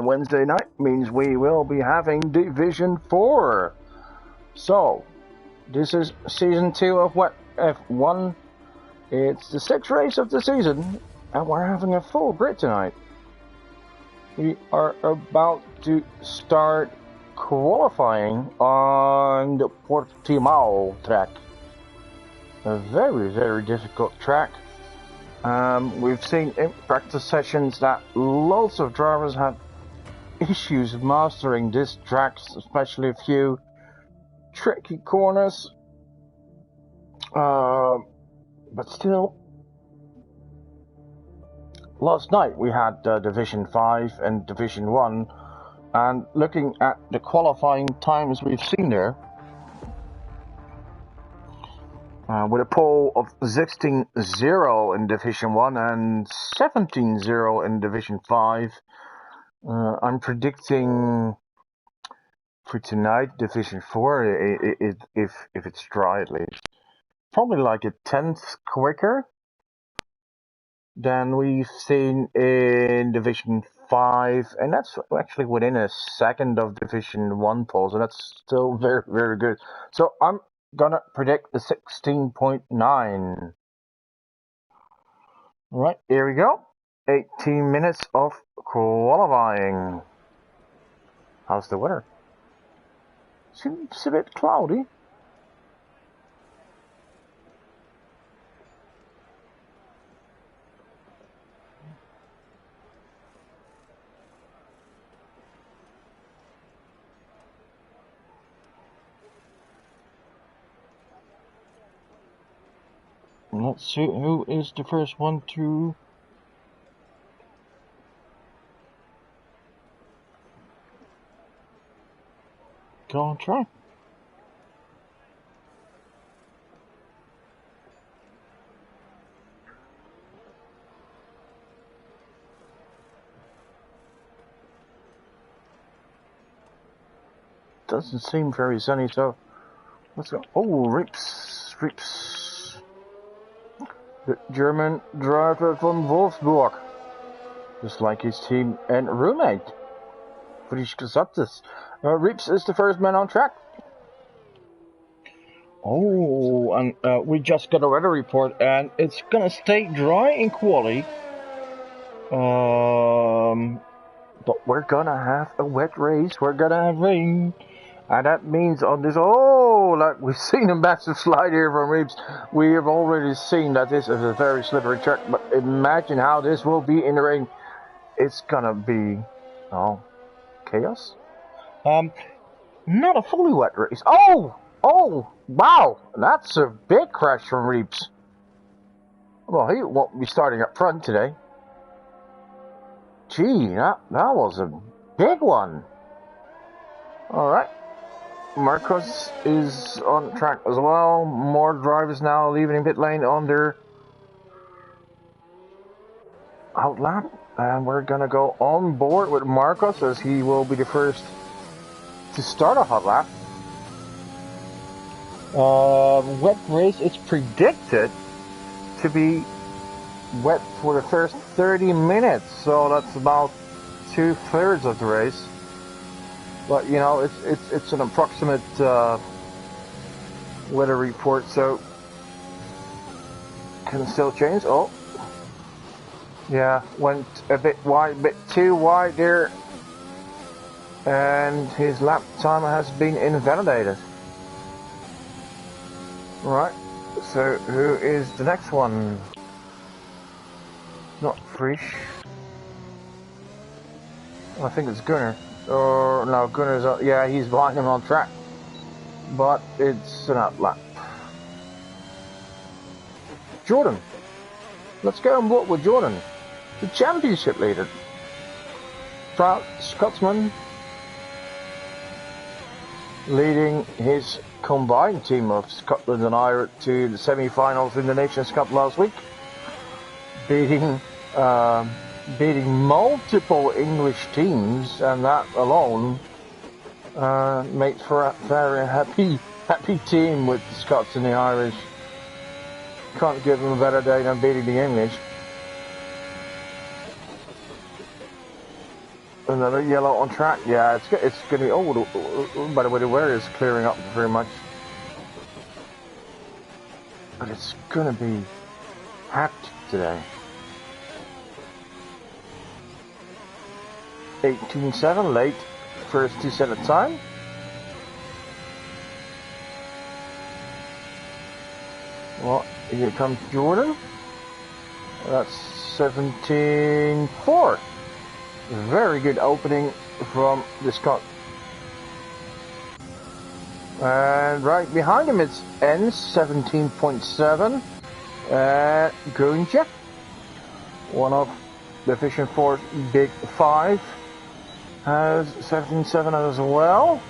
Wednesday night means we will be having Division 4. So, this is Season 2 of Wet F1. It's the 6th race of the season, and we're having a full grid tonight. We are about to start qualifying on the Portugal track. A very, very difficult track. We've seen in practice sessions that lots of drivers have issues mastering this track, especially a few tricky corners. But still, last night we had Division 5 and Division 1, and looking at the qualifying times we've seen there, with a pole of 16-0 in Division 1 and 17-0 in Division 5. I'm predicting for tonight, Division 4, if it's dry at least, probably like a tenth quicker than we've seen in Division 5, and that's actually within a second of Division 1 pole, so that's still very, very good. So I'm gonna predict the 16.9. Right, here we go. 18 minutes of qualifying. How's the weather? Seems a bit cloudy. Let's see who is the first one to go on track. Doesn't seem very sunny, so let's go. Oh, Rips. The German driver from Wolfsburg, just like his team and roommate, Frisch Gesagtes. Rips is the first man on track. Oh, and we just got a weather report, and it's gonna stay dry in quali. But we're gonna have a wet race. We're gonna have rain. And that means on this, like we've seen a massive slide here from Reeves. We have already seen that this is a very slippery track, but imagine how this will be in the rain. It's gonna be, chaos. Not a fully wet race. Oh, wow, that's a big crash from Reeves. Well, he won't be starting up front today. Gee, that was a big one. Alright. Marcos is on track as well. More drivers now leaving pit lane on their out lap. And we're gonna go on board with Marcos as he will be the first to start a hot lap. Wet race, it's predicted to be wet for the first 30 minutes. So that's about 2/3 of the race. But you know, it's an approximate weather report, so can still change. Oh, yeah, went a bit too wide there, and his lap time has been invalidated. Right, so who is the next one? Not Frisch. I think it's Gunnar. Or no, Gunnar's he's behind him on track, but it's an out lap. Jordan, let's go on board with Jordan, the championship leader, proud Scotsman, leading his combined team of Scotland and Ireland to the semi-finals in the Nations Cup last week, beating multiple English teams, and that alone made for a very happy team with the Scots and the Irish. Can't give them a better day than beating the English. Another yellow on track. Yeah, it's gonna be. Oh, by the way, the weather is clearing up very much, but it's gonna be hectic today. 18.7 late, first 2 set of time. Well, here comes Jordan. That's 17.4. Very good opening from the Scot. And right behind him it's N 17.7. Gunja, one of Division 4's big 5, has 17.7 as well.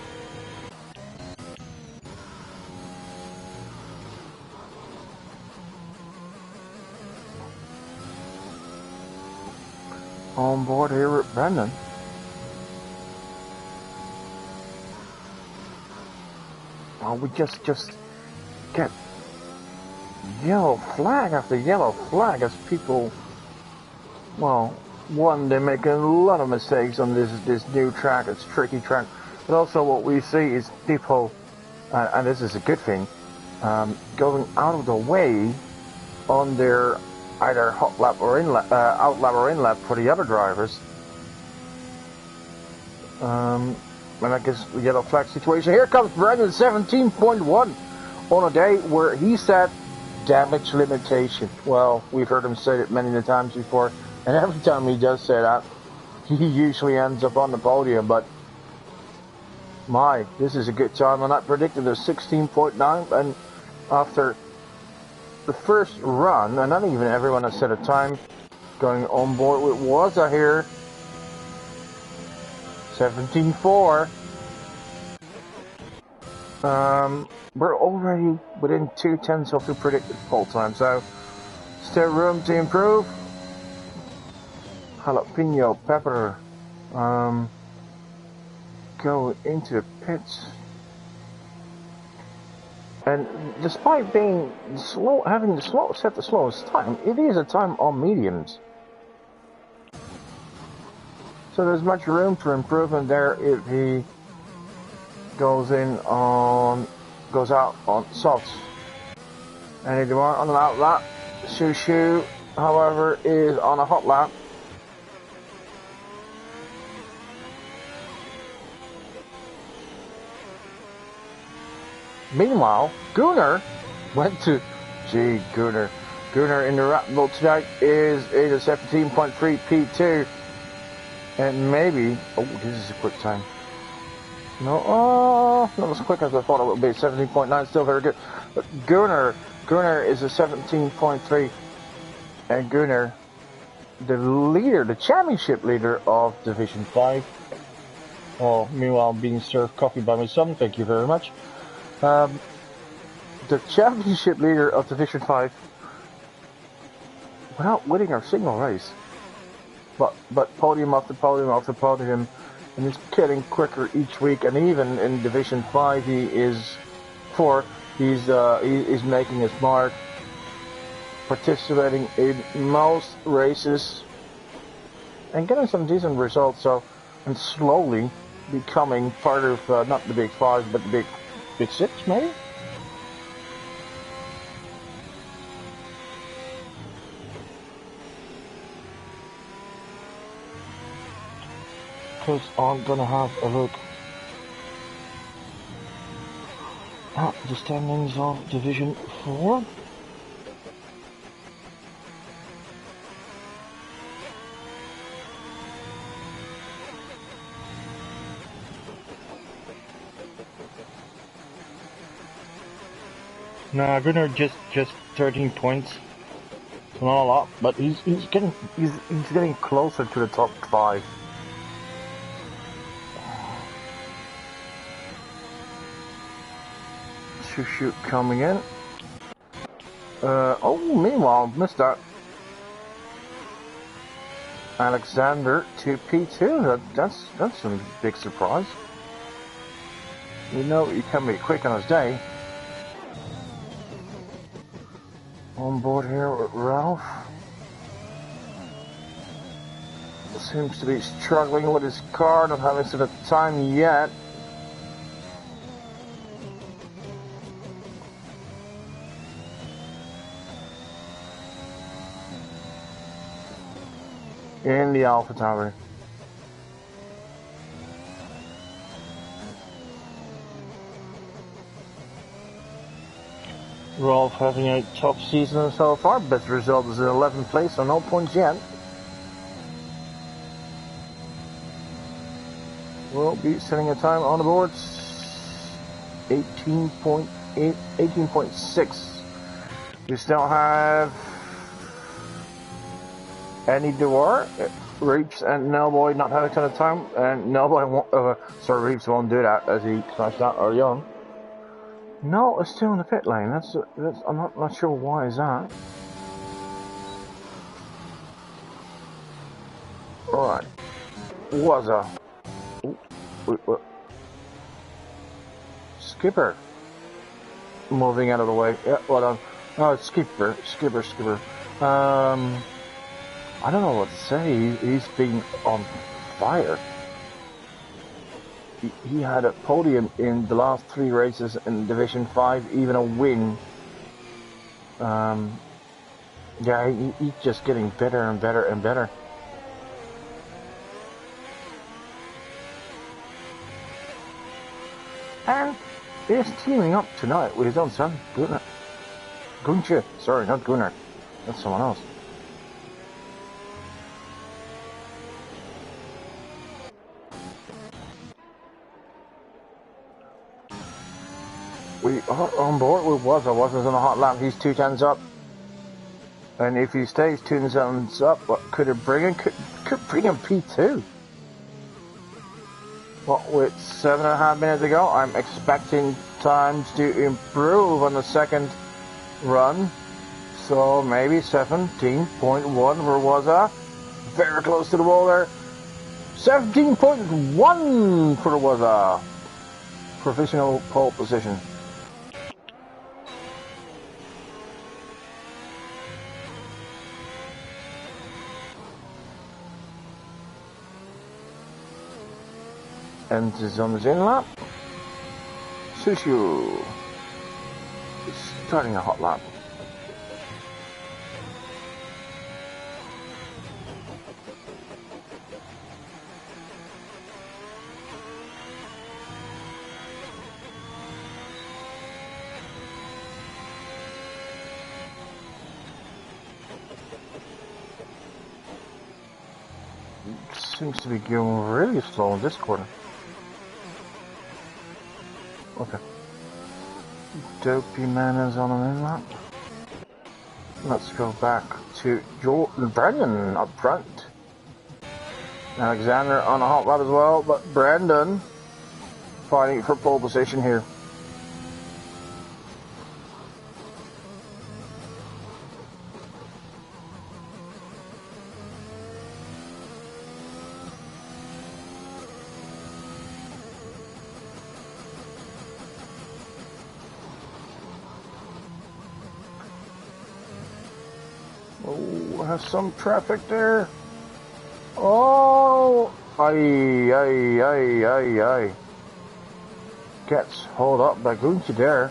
On board here with Brendan. Well, we just get yellow flag after yellow flag as people, well, one, they're making a lot of mistakes on this new track. It's a tricky track, but also what we see is people, and this is a good thing, going out of the way on their either hot lap or out lap or in lap for the other drivers. And I guess the yellow flag situation. Here comes Brendan 17.1 on a day where he set damage limitation. Well, we've heard him say it many times before, and every time he does say that, he usually ends up on the podium. But my, this is a good time, and I predicted a 16.9, and after the first run, and not even everyone has set a time, going on board with Waza here, 17.4. We're already within 2/10 of the predicted pole time, so still room to improve. Jalapeno pepper go into the pits. And despite being slow, having the set the slowest time, it is a time on mediums. So there's much room for improvement there if he goes out on softs. And if you want on an out lap, Shushu, however, is on a hot lap. Meanwhile, Gunnar went to Gunnar. Gunnar in the Red Bull tonight is in a 17.3 P2. And maybe, this is a quick time. No, not as quick as I thought it would be. 17.9, still very good. But Gunnar is a 17.3. And Gunnar, the leader, the championship leader of Division 5. Oh, meanwhile, being served coffee by my son, thank you very much. The championship leader of Division 5 without winning our single race. But podium after podium after podium, and he's getting quicker each week. And even in Division 5, he's making his mark, participating in most races, and getting some decent results. So, and slowly becoming part of not the Big 5, but the Big 6, maybe. Because I'm gonna have a look at the standings of Division 4. Nah, Gunnar just 13 points. It's not a lot, but he's getting closer to the top 5. Shoot coming in. Meanwhile, missed that. Alexander to P2. That's a big surprise. You know he can be quick on his day. On board here with Ralph. seems to be struggling with his car, not having sort of time yet. In the Alpha Tower. Rolf having a top season so far. Best result is in 11th place, so no points yet. Will be setting a time on the boards. 18.8, 18.6. We still have Andy Dewar, Reeves and Nelboy not having a ton of time, and Nelboy won't, sorry, Reeves won't do that as he crashed out early on. No, it's still in the pit lane. That's I'm not sure why is that. Alright. Wazza. Wait. Skipper. Moving out of the way. Yeah, well done. No, it's Skipper. I don't know what to say. He's been on fire. He had a podium in the last 3 races in Division 5, even a win. Yeah, he's just getting better and better and better. And he's teaming up tonight with his own son, Gunnar. Gunche. Sorry, not Gunnar. That's someone else. We are on board with Wazza. Wazza's on a hot lap. He's 2 tenths up. And if he stays 2 tenths up, what could it bring him? Could bring him P2. What, with 7.5 minutes to go, I'm expecting times to improve on the second run. So maybe 17.1 for Wazza. Very close to the wall there. 17.1 for Wazza. Provisional pole position. And this is on the in lap. Sushu is starting a hot lap. Seems to be going really slow in this corner. Okay. Dopey Man is on an in lap. Let's go back to Brendan up front. Alexander on a hot lap as well, but Brendan fighting for pole position here. Oh, have some traffic there. Oh, aye. Gets hauled up by Gunther there.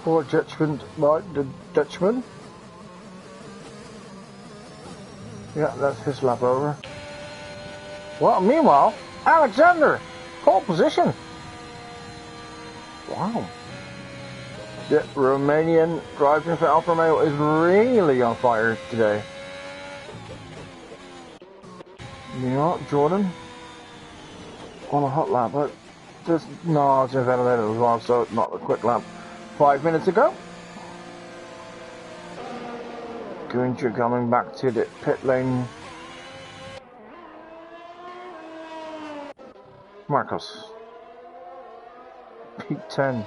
Poor judgment by the Dutchman. Yeah, that's his lap over. Well, meanwhile, Alexander, pole position. Wow. The Romanian driver for Alfa Romeo is really on fire today. You know, Jordan on a hot lap, but just no, it's ventilated as well, so not a quick lap. 5 minutes ago. Gunther coming back to the pit lane. Marcos. P10.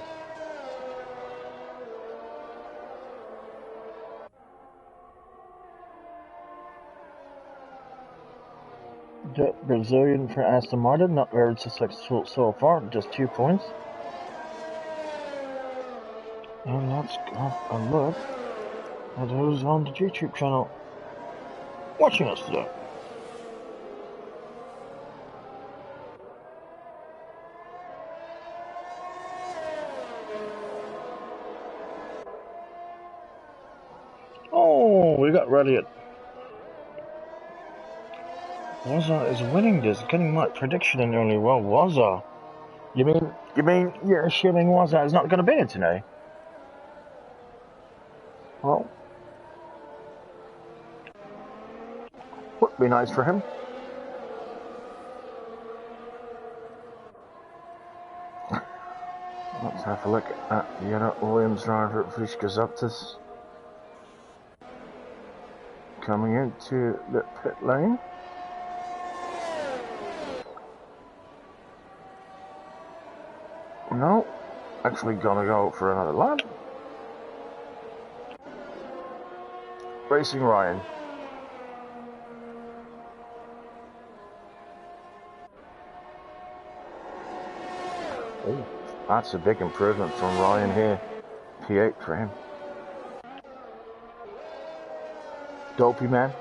The Brazilian for Aston Martin, not very successful so far, just 2 points. And let's have a look at who's on the YouTube channel watching us today. ready yet. Waza is winning this, getting my prediction in early. Well, Waza. You mean you're assuming Waza is not going to be in today? Well, would be nice for him. Let's have a look at Williams driver Vizcazaptis coming into the pit lane. No, actually gonna go for another lap. Racing Ryan. Oh, that's a big improvement from Ryan here. P8 for him. Dopey man.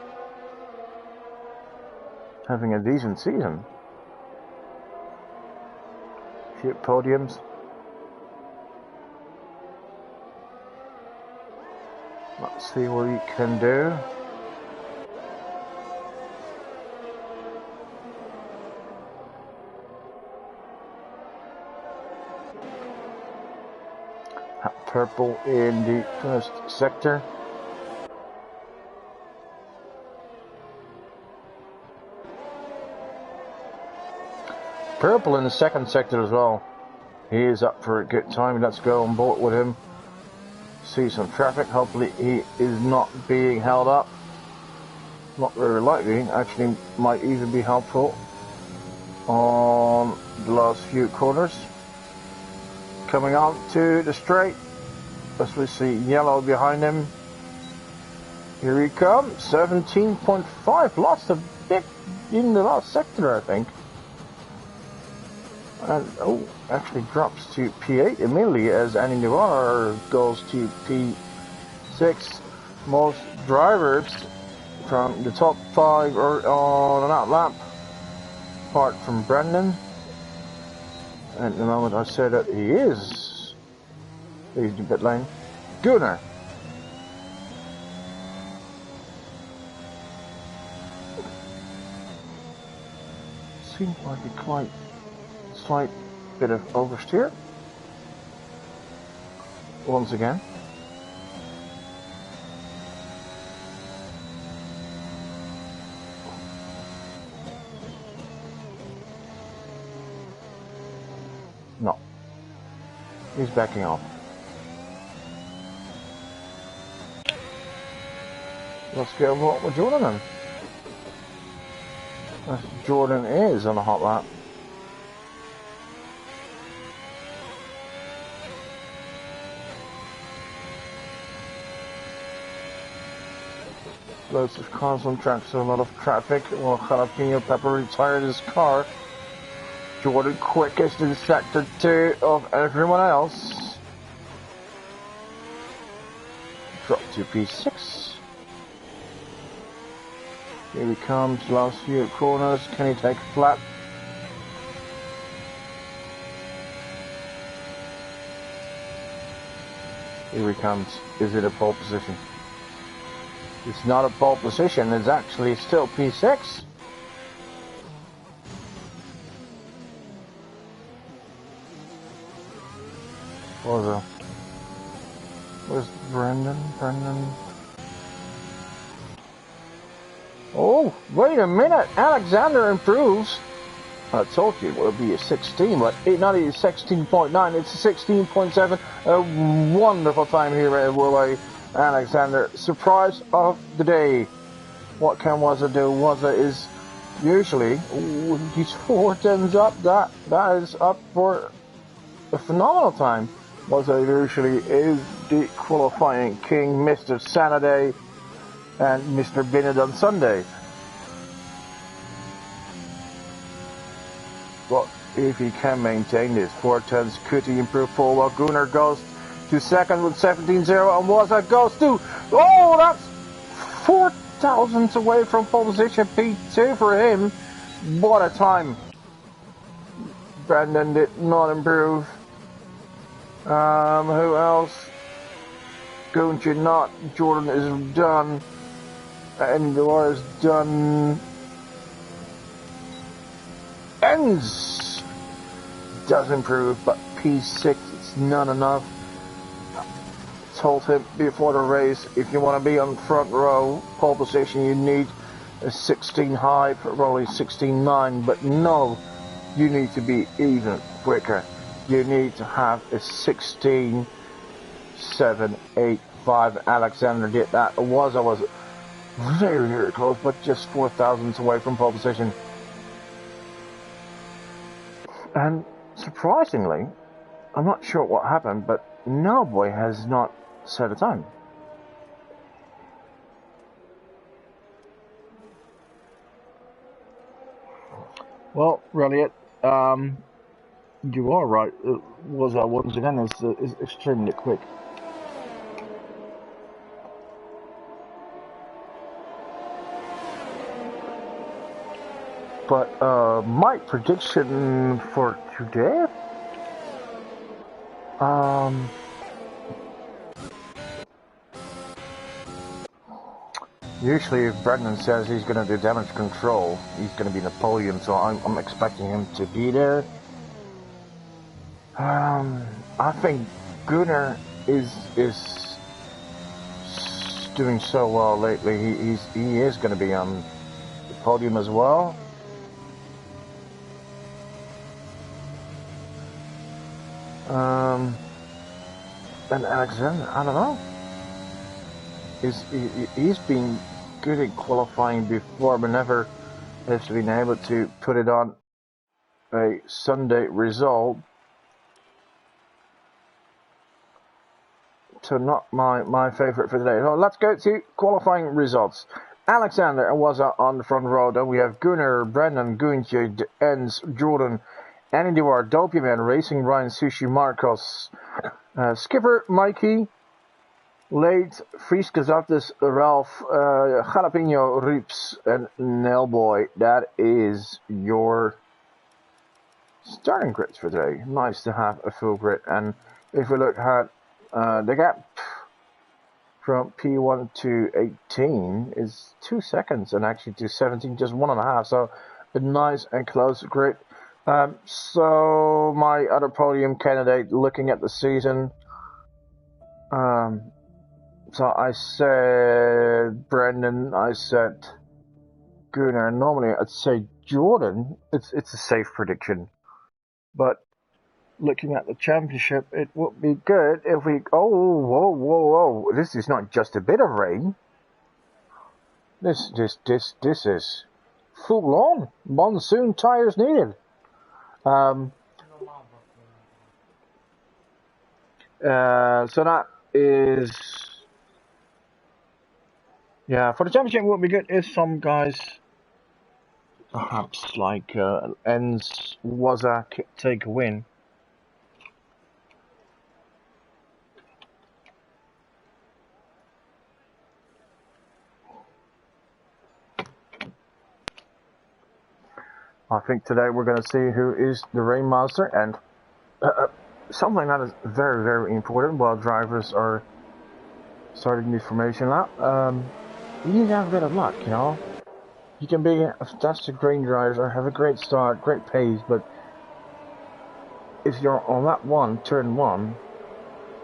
Having a decent season. Few podiums. Let's see what he can do. Purple in the first sector. Purple in the second sector as well. He is up for a good time. Let's go on board with him. See some traffic. Hopefully he is not being held up. Not very likely. Actually might even be helpful on the last few corners. Coming on to the straight. As we see yellow behind him. Here he comes. 17.5. Lost a bit in the last sector, I think. And actually drops to P8 immediately as Andy Navarro goes to P6. Most drivers from the top 5 are on an out lap, apart from Brendan. And at the moment I say that he is leaving the pit lane. Gunnar. Seems like a quite slight bit of oversteer once again. No, he's backing off. Let's get what we're doing then. Jordan is on a hot lap. Loads of cars on track, so a lot of traffic. Well, Jalapeno Pepper retired his car. Jordan quickest in sector 2 of everyone else. Drop to P6. Here he comes, last few corners. Can he take a flat? Here he comes. Is it a pole position? It's not a pole position, it's actually still P6. Where's Brendan? Oh, wait a minute, Alexander improves. I told you it would be a 16, but not a 16.9, it's a 16.7. A wonderful time here at Willow. Alexander, surprise of the day. What can Waza do? Waza is usually, he's 4 tens up. That is up for a phenomenal time. Waza usually is the qualifying king, Mr. Saturday and Mr. Bennett on Sunday. But if he can maintain this 4 tens, could he improve forward? Gunnar goes to second with 17.0 and Waza goes to, oh, that's 4 thousandths away from pole position. P2 for him. What a time. Brandon did not improve. Who else? Gunnar not. Jordan is done. And Dolores done. Ends does improve, but P6 it's not enough. Told him before the race, if you want to be on front row, pole position, you need a 16 high, probably 16.9, but no, you need to be even quicker. You need to have a 16.785. Alexander did that. I was very, very close, but just 4 thousandths away from pole position. And surprisingly, I'm not sure what happened, but Nowboy has not set a time. Well, Reliot, you are right. It was once again is extremely quick. But my prediction for today, usually if Brendan says he's going to do damage control, he's going to be in the podium, so I'm expecting him to be there. I think Gunnar is doing so well lately. He is going to be on the podium as well. And Alexander, I don't know. He's been good at qualifying before, but never has been able to put it on a Sunday result. So not my favourite for today. So let's go to qualifying results. Alexander was on the front row. Then we have Gunnar, Brendan, Guntje, Enz, Jordan, Annie Dewar, Dopey Man, Racing, Ryan, Sushi, Marcos, Skipper, Mikey, Late, Fries Kazatis, Ralph, Jalapeno, Reeps, and Nailboy. That is your starting grids for today. Nice to have a full grid. And if we look at the gap from P1 to 18 is 2 seconds, and actually to 17 just 1.5. So a nice and close grid. So my other podium candidate, looking at the season, so I said Brendan, I said Gunnar. Normally I'd say Jordan. It's a safe prediction, but looking at the championship, it would be good if we. Oh, whoa! This is not just a bit of rain. This is full on monsoon tires needed. So that is, yeah, for the championship, what would be good if some guys, perhaps like Enz, Wazak, take a win. I think today we're going to see who is the Rainmaster, and something that is very, very important while drivers are starting the formation lap. You need to have a bit of luck, you know. You can be a fantastic grain driver, have a great start, great pace, but if you're on lap 1, turn 1,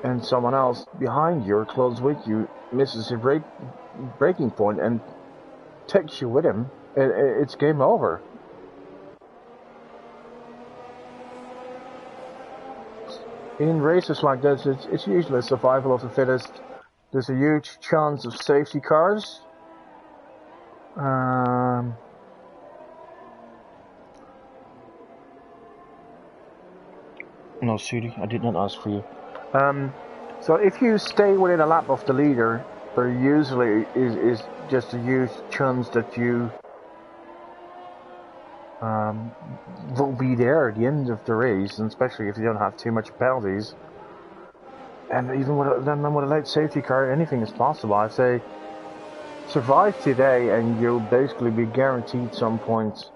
and someone else behind you or close with you misses a braking point and takes you with him, it's game over. In races like this, it's usually survival of the fittest. There's a huge chance of safety cars. No, Sudi, I did not ask for you. So if you stay within a lap of the leader, there usually is just a huge chance that you will be there at the end of the race, and especially if you don't have too much penalties. And even with a late safety car, anything is possible. I say survive today and you'll basically be guaranteed some points.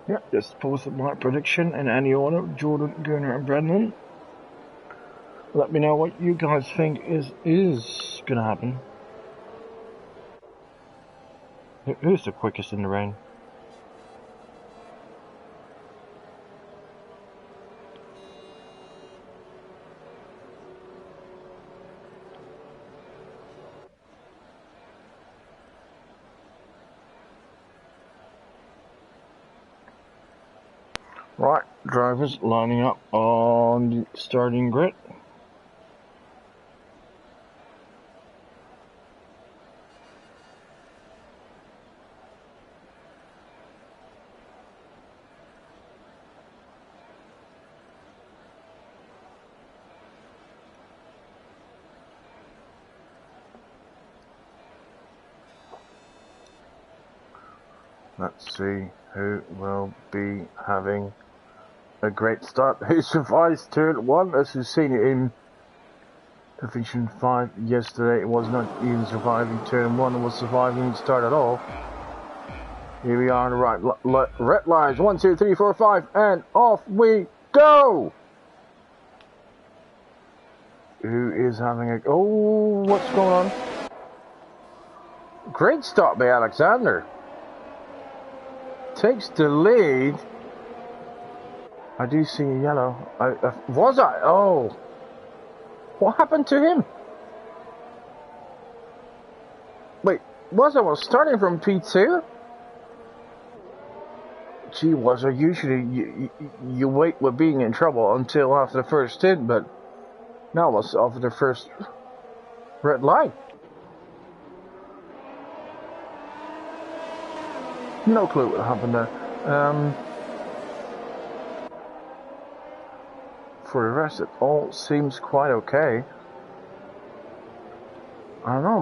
Yeah, just posted my prediction in any order. Jordan, Gunnar, and Brendan. Let me know what you guys think is gonna happen. Who's the quickest in the rain? Right, drivers lining up on the starting grid. Let's see who will be having a great start. Who survives turn 1, as you've seen it in Division 5 yesterday. It was not even surviving turn 1, it was surviving the start at all. Here we are on the right, red lines, 1, 2, 3, 4, 5, and off we go! Who is having a... Oh, what's going on? Great start by Alexander. Takes the lead. I do see a yellow. Was I? Oh. What happened to him? Wait, was starting from P2? Gee, usually you wait with being in trouble until after the first stint, but now it was after the first red light. No clue what happened there. For the rest, it all seems quite okay. I don't know,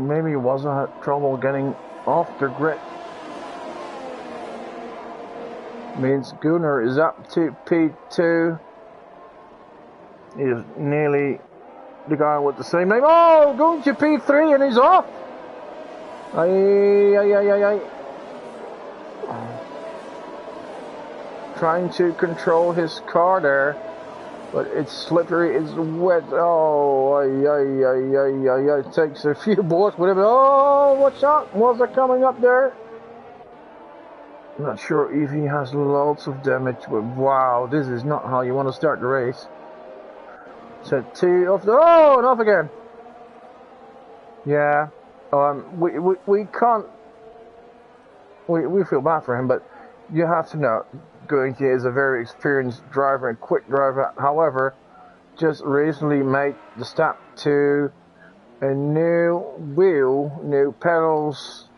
maybe it wasn't had trouble getting off the grid. Means Gunnar is up to P2. He is nearly the guy with the same name. Oh, going to P3 and he's off. Ay. Trying to control his car there, but it's slippery, it's wet. Oh, ay. Takes a few boards with him. Oh, watch out! Was it coming up there? Not sure if he has lots of damage, but wow, this is not how you want to start the race. So 2 off the... Oh, and off again. Yeah, we can't... We feel bad for him, but you have to know, Guinke is a very experienced driver and quick driver. However, just recently made the step to a new wheel, new pedals,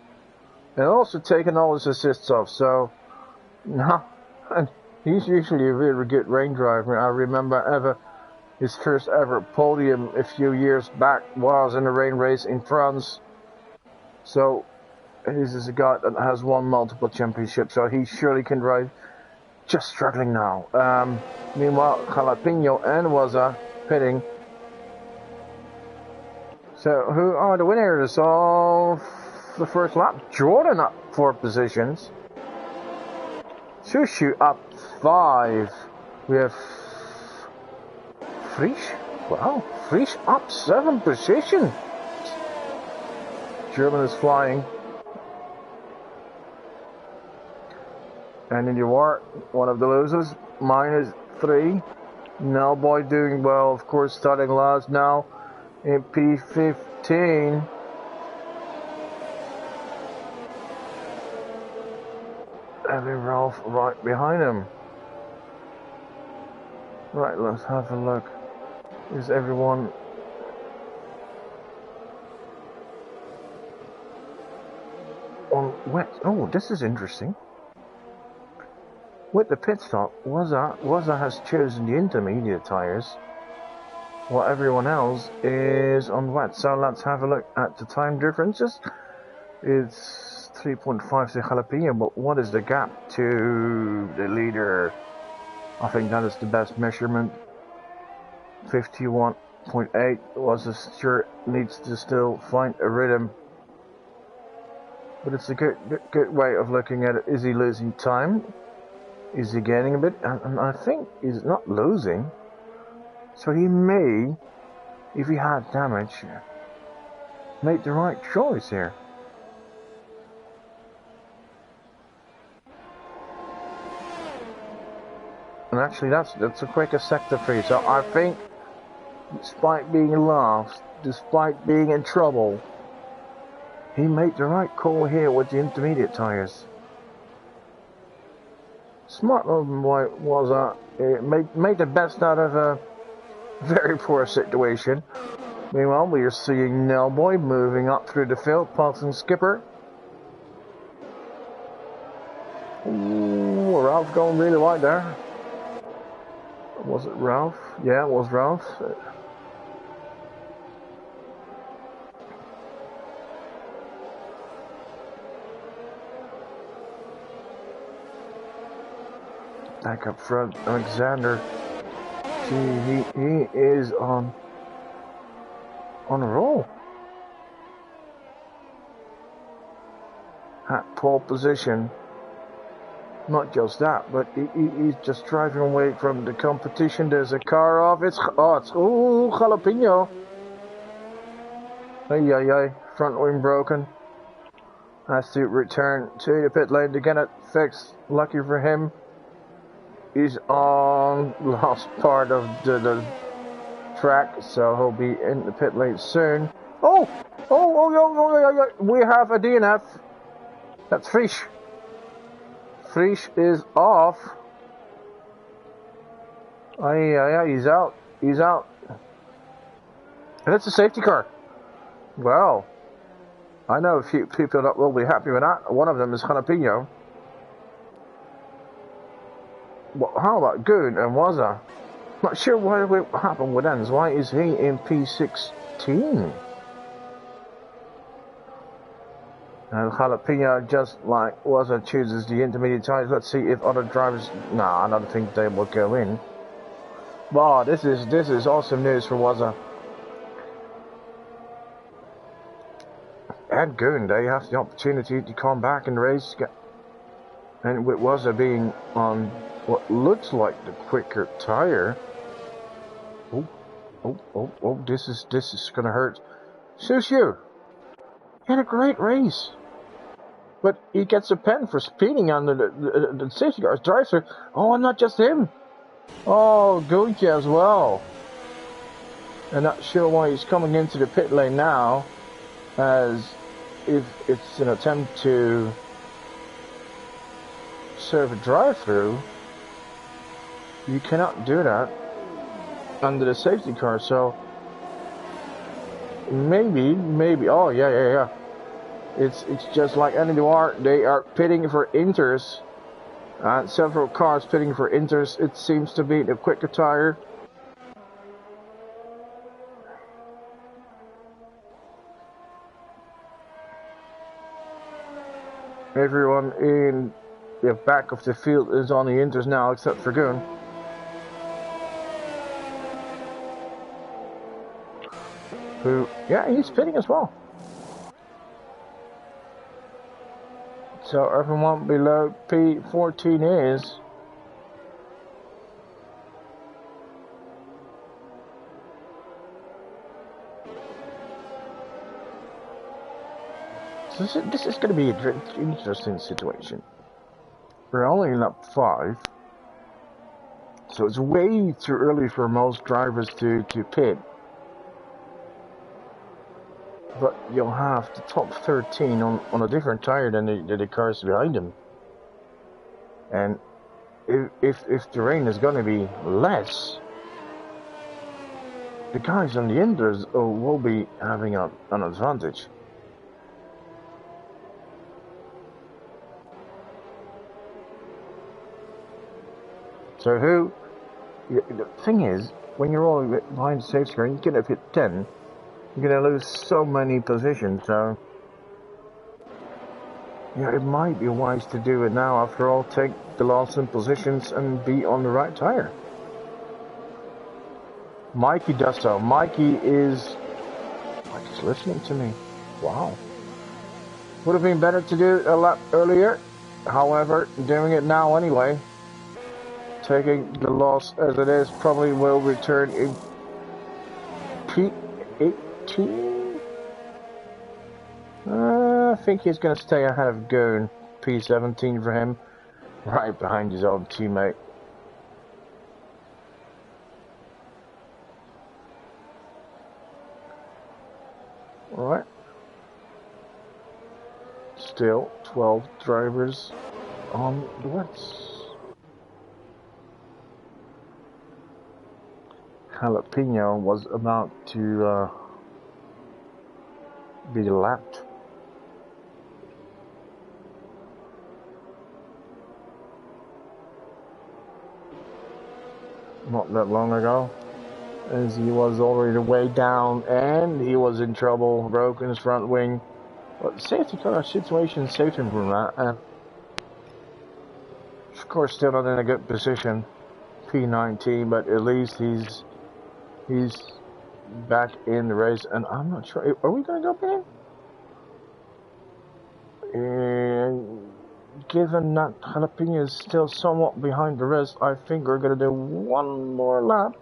and also taken all his assists off. So, no, and he's usually a really good rain driver. I remember his first ever podium a few years back was in a rain race in France. So, this is a guy that has won multiple championships, so he surely can drive. Just struggling now. Meanwhile, Jalapeno and Waza pitting. So, who are the winners of the first lap? Jordan up 4 positions. Shushu up 5. We have Frisch. Wow, Frisch up 7 positions. German is flying. And in the war, one of the losers, -3. Nellboy doing well, of course, starting last now in P15. Having Ralph right behind him. Right, let's have a look. Is everyone... on wet? Oh, this is interesting. With the pit stop, Waza has chosen the intermediate tires, while everyone else is on wet. So let's have a look at the time differences. It's 3.5 to Jalapeno, but what is the gap to the leader? I think that is the best measurement. 51.8. Waza sure needs to still find a rhythm, but it's a good way of looking at it. Is he losing time? Is he getting a bit? And I think he's not losing. So he may, if he had damage, make the right choice here. And actually that's the quickest sector 3. So I think, despite being lost, despite being in trouble, he made the right call here with the intermediate tires. Smart movement was made the best out of a very poor situation. Meanwhile, we are seeing Nelboy moving up through the field, passing Skipper. Ooh, Ralph going really wide there. Was it Ralph? Yeah, it was Ralph. Back up front, Alexander. Gee, he is on a roll. At pole position. Not just that, but he's just driving away from the competition. There's a car off. Ooh, jalapeno. Ay. Front wing broken. Has to return to the pit lane to get it fixed. Lucky for him, he's on the last part of the track, so he'll be in the pit lane soon. Oh, we have a DNF. That's Frisch. Frisch is off. He's out. He's out. And it's a safety car. Well, I know a few people that will be happy with that. One of them is Jalapeno. Well, how about Goon and Waza? Not sure what happened with Enz. Why is he in P16? And Jalapeno, just like Waza, chooses the intermediate tires. Let's see if other drivers... Nah, I don't think they will go in. Wow, this is awesome news for Waza. And Goon, they have the opportunity to come back and race. And with Waza being on what looks like the quicker tire. Oh, this is gonna hurt. Sushu, he had a great race. But he gets a pen for speeding under the safety cars drive-through. Oh, and not just him. Oh, Gucci as well. And not sure why he's coming into the pit lane now, as if it's an attempt to serve a drive-through. You cannot do that under the safety car, so maybe. Oh, yeah. It's just like Annie-Noir. They are pitting for inters. Several cars pitting for inters. It seems to be the quicker tire. Everyone in the back of the field is on the inters now, except for Goon. Who, yeah, he's pitting as well. So everyone below P14 is. So this is going to be an interesting situation. We're only in lap 5. So it's way too early for most drivers to pit. But you'll have the top 13 on a different tire than the cars behind them. And if the rain is going to be less, the guys on the inters will be having an advantage. So the thing is, when you're all behind the safety car and you get up hit 10, you're going to lose so many positions, so yeah, it might be wise to do it now. After all, take the loss in positions and be on the right tire. Mikey does so. Mikey's listening to me. Wow. Would have been better to do a lap earlier. However, doing it now anyway. taking the loss as it is. Probably will return in P18. I think he's going to stay ahead of Goon. P17 for him, right behind his own teammate. Alright. Still 12 drivers on the wets. Jalapeno was about to be lapped. Not that long ago, as he was already way down and he was in trouble, broken his front wing. But safety car situation saved him from that, and of course still not in a good position, P19, but at least he's back in the race, and I'm not sure, are we going to go in? And given that Jalapeno is still somewhat behind the rest, I think we're going to do one more lap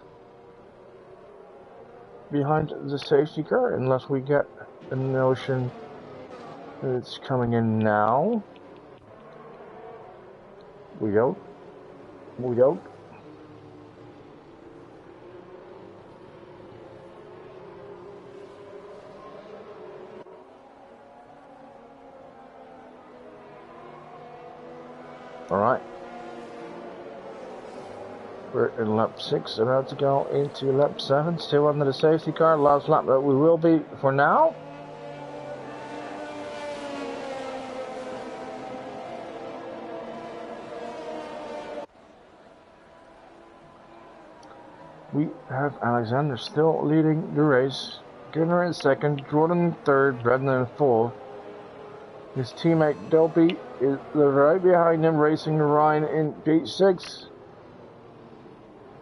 behind the safety car, unless we get a notion that it's coming in now. We don't. Alright. We're in lap 6, about to go into lap 7, still under the safety car, last lap that we will be for now. We have Alexander still leading the race, Gunnar in second, Jordan in third, Brendan in fourth. His teammate Dopey is right behind him, racing Ryan in P6.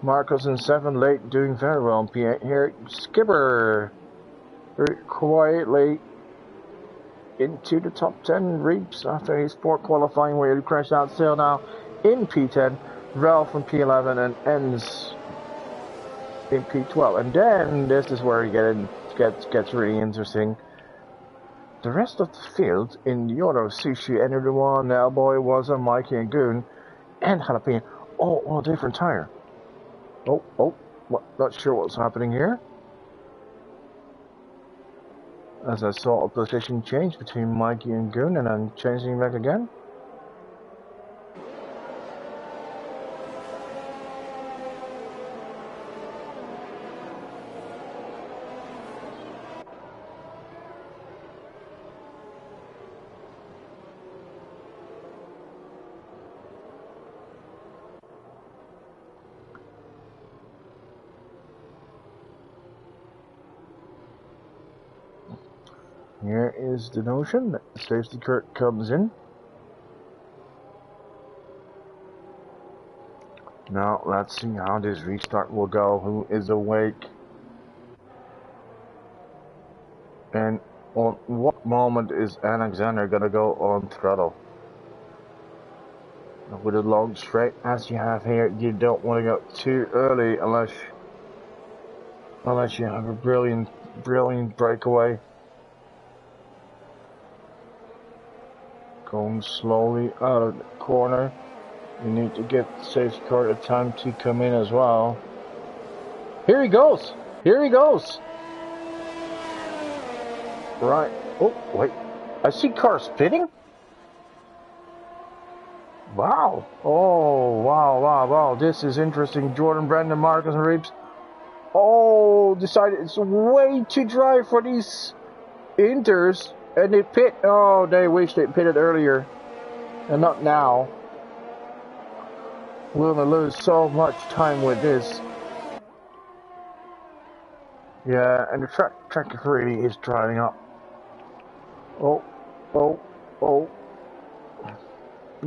Marcos in 7, late, doing very well in P8 here. Skipper very quietly into the top 10 reaps after his poor qualifying where he crashed out, still now in P10. Ralph in P11 and ends in P12. And then this is where he gets really interesting. The rest of the field in the order of Sushi, Energy1, Nellboy, was a Mikey and Goon, and Jalapeno, all on a different tire. Not sure what's happening here. As I saw a position change between Mikey and Goon, and I'm changing back again. Here is the notion that the safety car comes in. Now let's see how this restart will go. Who is awake? And on what moment is Alexander gonna go on throttle? With a long straight as you have here, you don't want to go too early unless you have a brilliant breakaway. Going slowly out of the corner. You need to give the safety car a time to come in as well. Here he goes! Right. Oh, wait. I see cars spinning? Wow. Oh, wow. This is interesting. Jordan, Brandon, Marcus, and Reeves. Oh, decided it's way too dry for these Inters. And they pit. Oh, they wish they pitted earlier. And not now. We're going to lose so much time with this. Yeah, and the track really is drying up. Oh.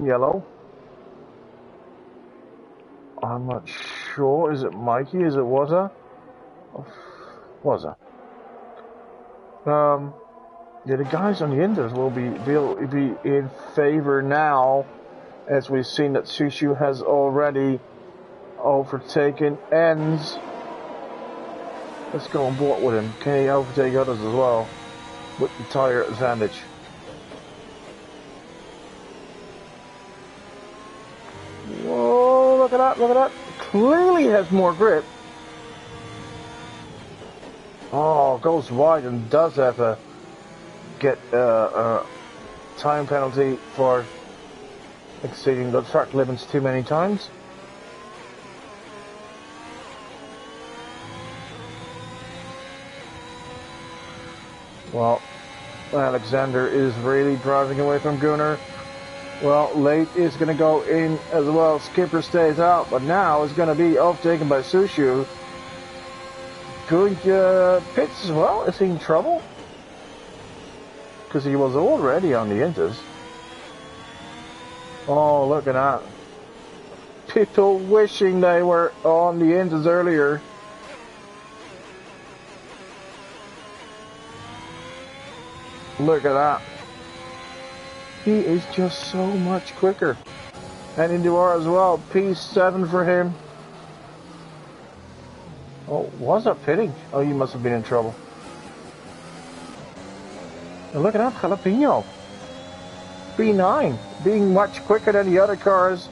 Yellow. I'm not sure. Is it Mikey? Is it Wazza? Wazza. Yeah, the guys on the Inders will be in favor now, as we've seen that Sushu has already overtaking ends. Let's go on board with him. Can he overtake others as well with the tyre advantage? Whoa, look at that, look at that. Clearly has more grip. Oh, goes wide and does have a get a time penalty for exceeding the track limits too many times. Well, Alexander is really driving away from Gunnar. Well, Late is going to go in as well. Skipper stays out, but now is going to be overtaken by Sushu. Good pits as well. Is he in trouble? Because he was already on the Inters. Oh, look at that. People wishing they were on the Inters earlier. Look at that. He is just so much quicker. And Induar as well. P7 for him. Oh, was that pitting? Oh, you must have been in trouble. And look at that, Jalapeno. P9. Being much quicker than the other cars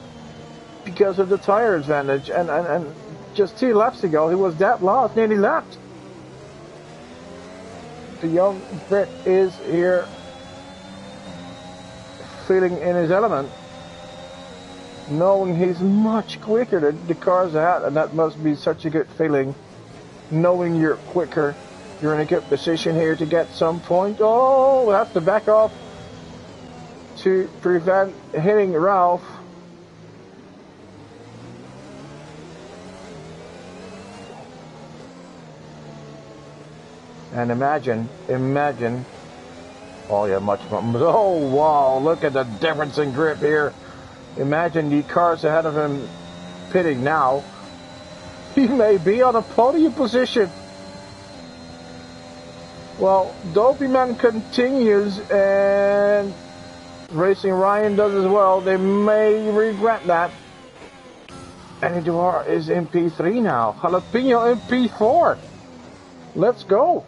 because of the tire advantage. And just 2 laps ago, he was that last, nearly lapped. The young Brit is here feeling in his element, knowing he's much quicker than the cars ahead, and that must be such a good feeling, knowing you're quicker. You're in a good position here to get some point. Oh, we'll have to back off to prevent hitting Ralph. And imagine, oh yeah, much more. Oh wow, look at the difference in grip here. Imagine the cars ahead of him pitting now. He may be on a podium position. Well, Dopey Man continues and Racing Ryan does as well. They may regret that. And Eduard is in P3 now. Jalapeno in P4. Let's go.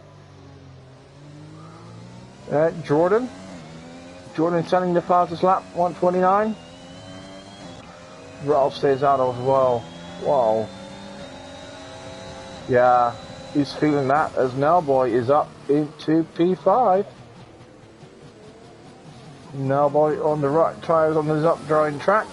Jordan setting the fastest lap, 129. Ralph stays out as well. Wow. Yeah, he's feeling that as Nellboy is up into P5. Nellboy on the right tyres on his up drying track.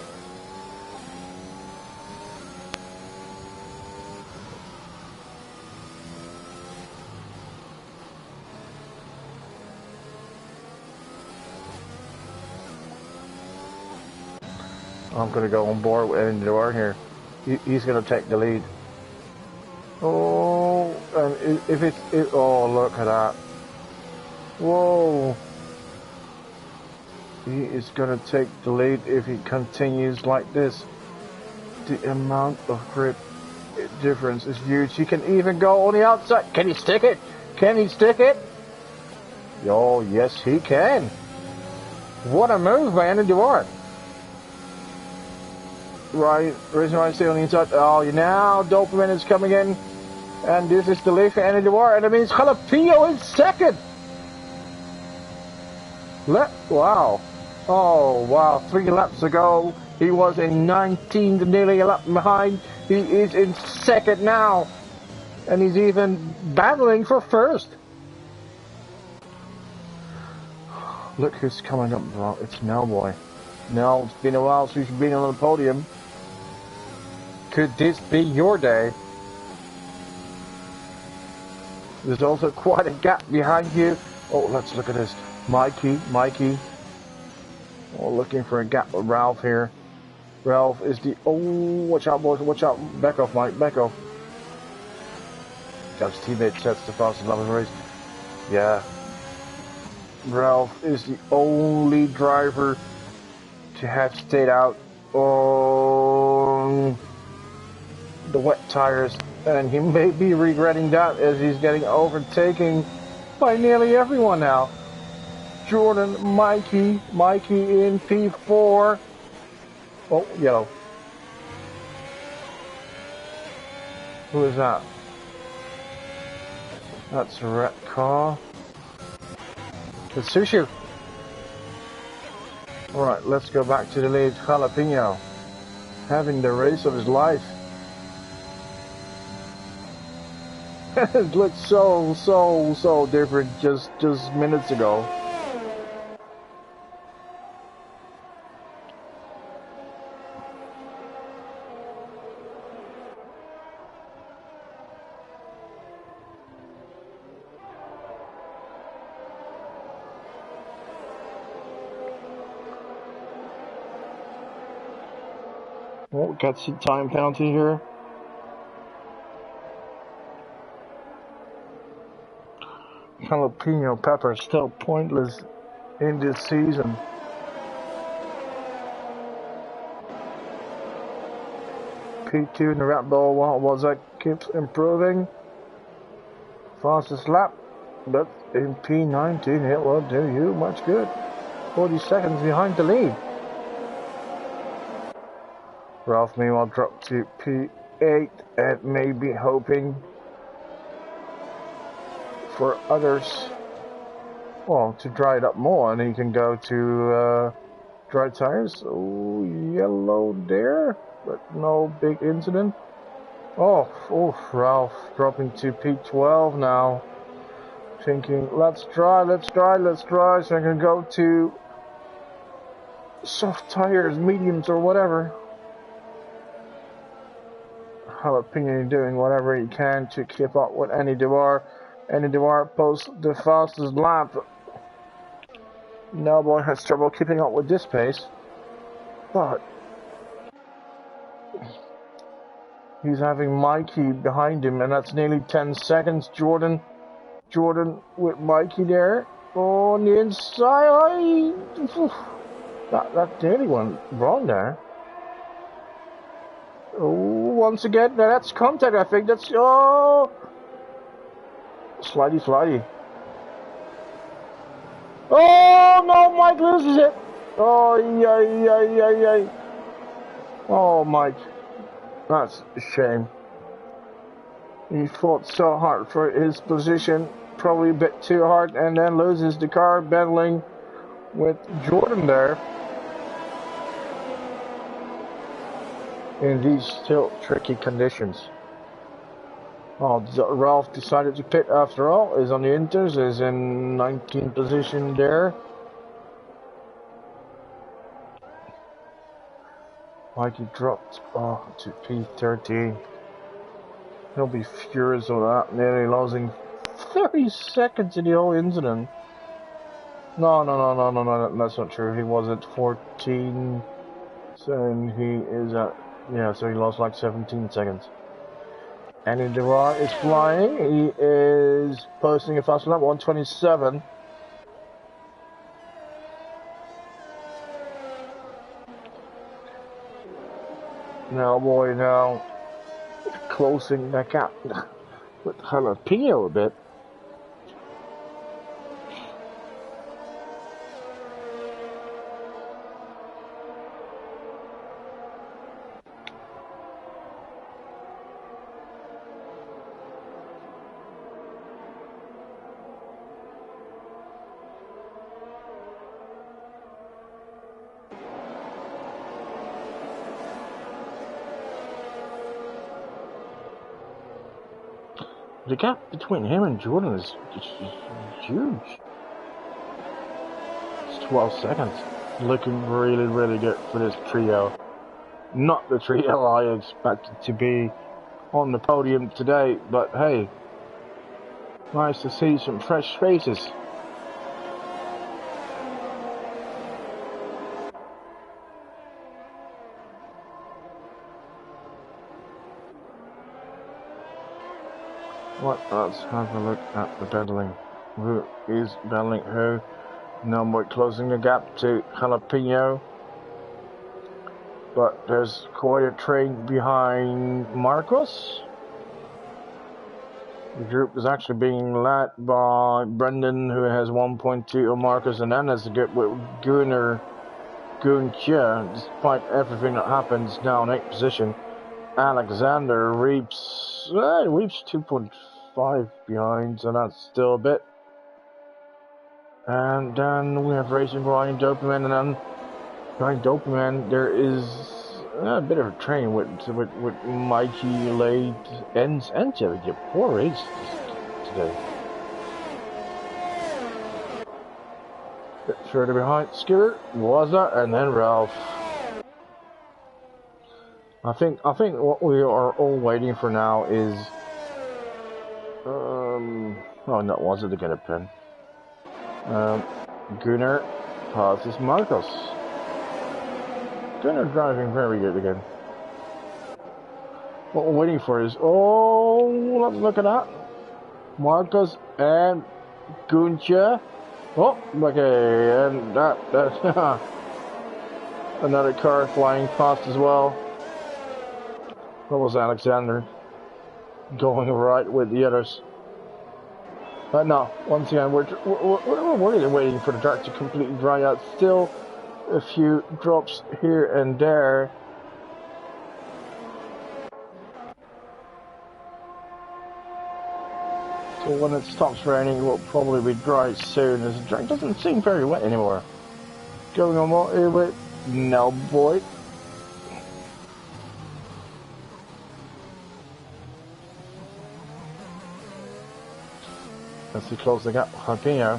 I'm going to go on board with Endor here. He's going to take the lead. Oh, and if it's... oh, look at that. Whoa. He is going to take the lead if he continues like this. The amount of grip difference is huge. He can even go on the outside. Can he stick it? Can he stick it? Oh, yes, he can. What a move by Endor. Right, Racing Ryan still on the inside. Oh, now Dopamine is coming in. And this is the lead for Endor. And it means Jalapeno in second. Wow. Oh, wow. 3 laps ago, he was in 19th, nearly a lap behind. He is in second now. And he's even battling for first. Look who's coming up, bro. It's Nellboy. Now, it's been a while since you've been on the podium. Could this be your day? There's also quite a gap behind you. Oh, let's look at this. Mikey. Oh, looking for a gap with Ralph here. Ralph is the... oh, watch out, boys. Watch out. Back off, Mike. Back off. Got his teammate sets the fastest lap of the race. Yeah. Ralph is the only driver to have stayed out on the wet tires, and he may be regretting that as he's getting overtaken by nearly everyone now. Jordan, Mikey in P4. Oh, yellow. Who is that? That's a red car. It's Sushi. Alright, let's go back to the lead. Jalapeno. Having the race of his life. It looks so different just minutes ago. Oh, gets a time penalty here. Jalapeno pepper still pointless in this season. P2 in the Red Bull, what was that? Keeps improving. Fastest lap, but in P19 it won't do you much good. 40 seconds behind the lead. Ralph meanwhile dropped to P8 and maybe hoping for others, well, to dry it up more, and he can go to dry tires. Oh, yellow there, but no big incident. Oh, Ralph dropping to P12 now, thinking let's dry, so I can go to soft tires, mediums or whatever. Jalapeno doing whatever he can to keep up with Andy Dewar. Andy Dewar posts the fastest lap. No boy has trouble keeping up with this pace, but he's having Mikey behind him, and that's nearly 10 seconds. Jordan with Mikey there on the inside. That nearly went wrong there. Oh, once again, that's contact, I think. That's, oh, slidey. Oh, no, Mike loses it. Oh, yay. Oh, Mike, that's a shame. He fought so hard for his position, probably a bit too hard, and then loses the car, battling with Jordan there. In these still tricky conditions. Oh, Ralph decided to pit after all, is on the inters, is in 19th position there. Mikey dropped to P13. He'll be furious with that, nearly losing 30 seconds in the whole incident. No, that's not true. He was at 14, so he is at, yeah, so he lost like 17 seconds. Andy Dewar is flying. He is posting a fast lap, 127. Now, boy, now closing the gap with Jalapeno a bit. The gap between him and Jordan is huge. It's 12 seconds. Looking really good for this trio. Not the trio I expected to be on the podium today, but hey, nice to see some fresh faces. Let's have a look at the battling. Who is battling who? Now we're closing the gap to Jalapeno. But there's quite a train behind Marcos. The group is actually being led by Brendan, who has 1.2 of Marcos, and then there's a group with Gunnar Guncha. Despite everything that happens, now in 8th position. Alexander reaps reached 2.5 behind, so that's still a bit. And then we have Racing Brian Dopeman, and then behind Dopeman there is a bit of a train with Mikey Lade and Joey. Poor race today. A bit further behind Skipper, Waza, and then Ralph. I think what we are all waiting for now is oh no, was it to get a pin? Gunnar passes Marcos. Gunnar driving very good again. What we're waiting for is let's look at that. Marcos and Guncha. Oh, okay, and that another car flying past as well. That was Alexander going right with the others. But no, once again, we're really waiting for the track to completely dry out. Still a few drops here and there. So when it stops raining, it will probably be dry soon, as the track doesn't seem very wet anymore. Going on with Nell Boy. As he closes the gap, Jalapeno.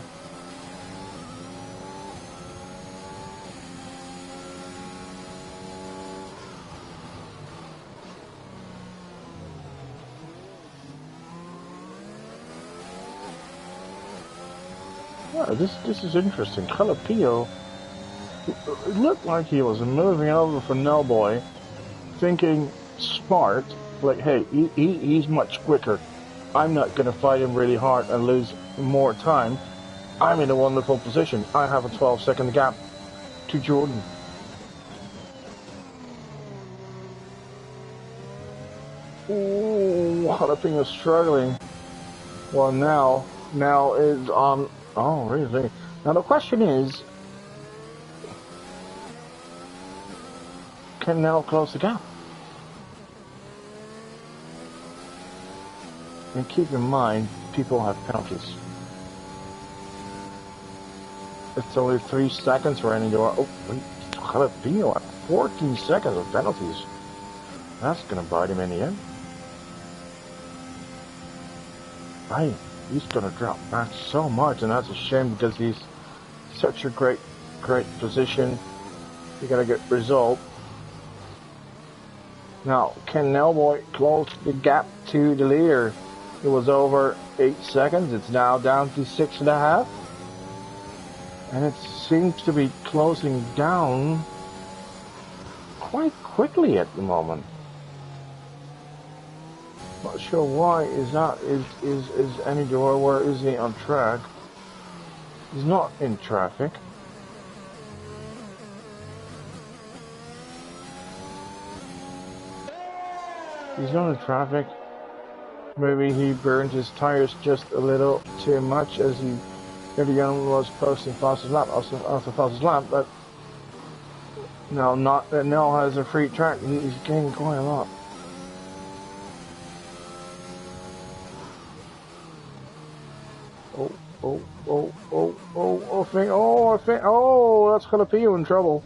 Yeah, this is interesting. Jalapeno, it looked like he was moving over for Nellboy, thinking smart, like, hey, he's much quicker. I'm not going to fight him really hard and lose more time. I'm in a wonderful position. I have a 12-second gap to Jordan. Ooh, Jalapeno struggling. Well, now is on. Oh, really? Now the question is, can Nell close the gap? And keep in mind, people have penalties. It's only 3 seconds for any door. Oh, wait, Jalapeno at 14 seconds of penalties. That's gonna bite him in the end. Right, he's gonna drop back so much, and that's a shame because he's such a great position. You got a good result. Now, can Nellboy close the gap to the leader? It was over 8 seconds. It's now down to 6.5. And it seems to be closing down quite quickly at the moment. Not sure why. Is any door? Where is he on track? He's not in traffic. He's not in traffic. Maybe he burned his tires just a little too much as he early on was posting fastest lap after fastest lap, but no, Nell has a free track. He's gaining quite a lot. Oh, that's Jalapeno in trouble.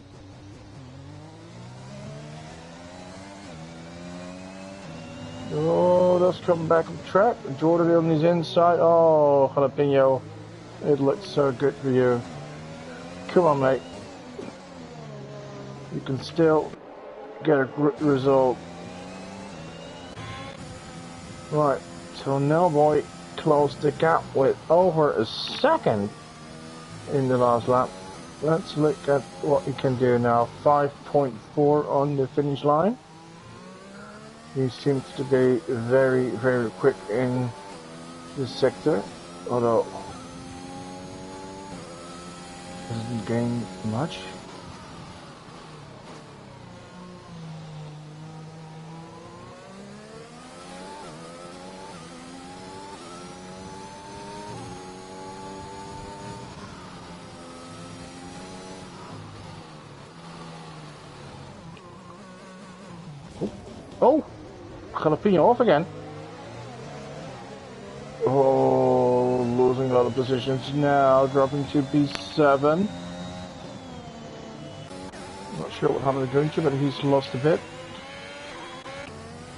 Oh, that's coming back on track. Jordan on his inside. Oh, Jalapeno. It looks so good for you. Come on, mate. You can still get a good result. Right, so Nellboy closed the gap with over a second in the last lap. Let's look at what he can do now. 5.4 on the finish line. He seems to be very, very quick in this sector, although hasn't gained much. Oh, Jalapeno off again. a lot of positions now, dropping to P7. Not sure what happened to Drinker, but he's lost a bit.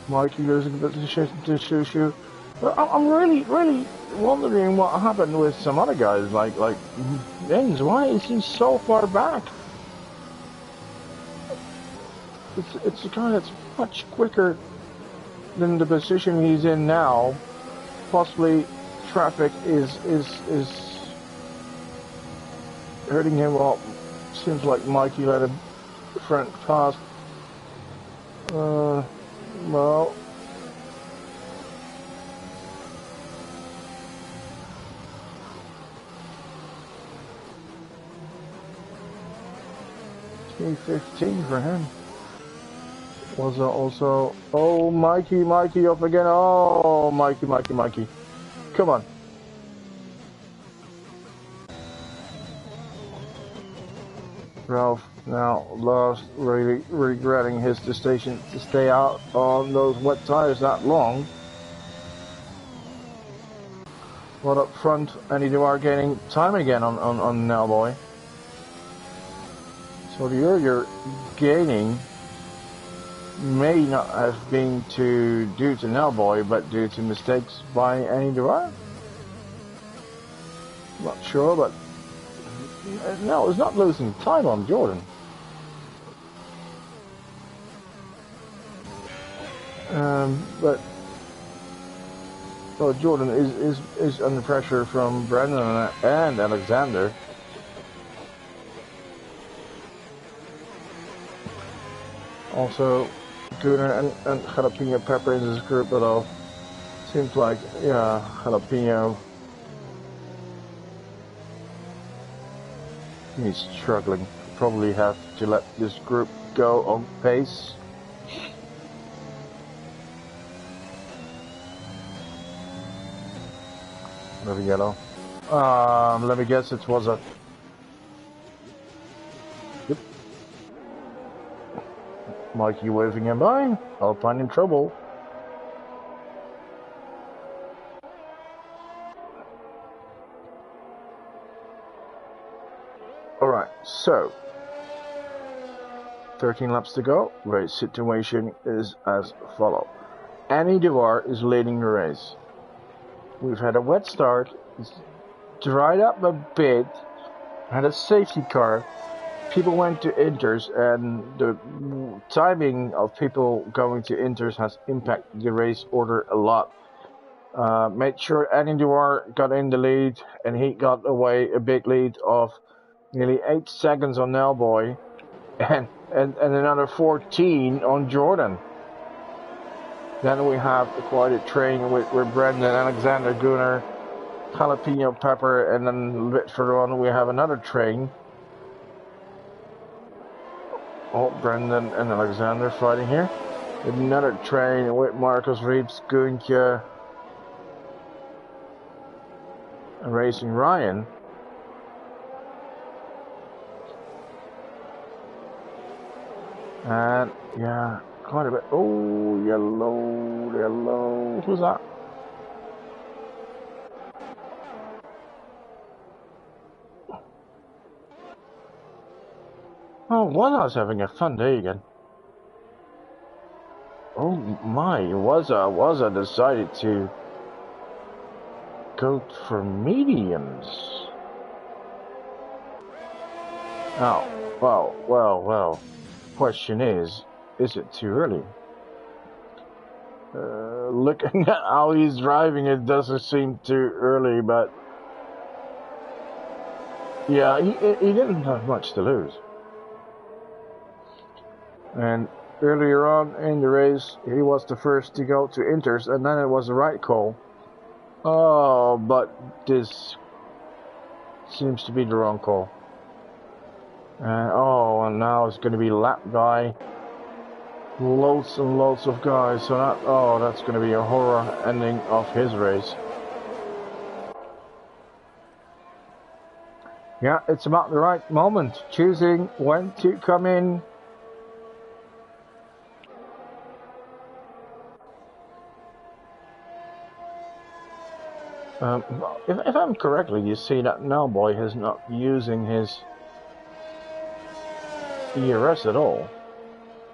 Mikey losing a bit to Shushu. But I'm really wondering what happened with some other guys, like Ings. Why is he so far back? It's a guy that's much quicker than the position he's in now. Possibly traffic is hurting him. Well, seems like Mikey let a front pass. Well, T15 for him. Was also, oh, Mikey up again. Oh, Mikey. Come on. Ralph now lost, really regretting his decision to stay out on those wet tires that long. But up front, and you are gaining time again on Nellboy. So the earlier gaining may not have been due to Nellboy, but due to mistakes by Annie Dewar. Not sure, but no, it's not losing time on Jordan. But well, Jordan is under pressure from Brandon and Alexander. Also, Gunnar and Jalapeno Pepper in this group, but all seems like, yeah, Jalapeno, he's struggling. Probably have to let this group go on pace. Another yellow. Let me guess, it was a. Yep. Mikey waving him by. Alpine in trouble. Alright, so 13 laps to go. Race situation is as follows. Annie Dewar is leading the race. We've had a wet start. It's dried up a bit. Had a safety car. People went to inters, and the timing of people going to inters has impacted the race order a lot. Made sure Annie Dewar got in the lead, and he got away a big lead of nearly 8 seconds on Nellboy, and another 14 on Jordan. Then we have quite a train with Brendan, Alexander, Gunnar, Jalapeno Pepper, and then a bit further on we have another train. Oh, Brendan and Alexander fighting here. Another train with Marcus Reeves, Guntje, and Racing Ryan. And yeah, quite a bit. Oh, yellow. Who's that? Oh, was having a fun day again. Oh my, was decided to go for mediums. Oh, well. Question is it too early? Looking at how he's driving, it doesn't seem too early, but yeah, he didn't have much to lose. And earlier on in the race, he was the first to go to inters, and then it was the right call. Oh, but this seems to be the wrong call. And now it's going to be lap guy. Loads and loads of guys. So that's going to be a horror ending of his race. Yeah, it's about the right moment. Choosing when to come in. If I'm correctly, you see that Nowboy is not using his ERS at all.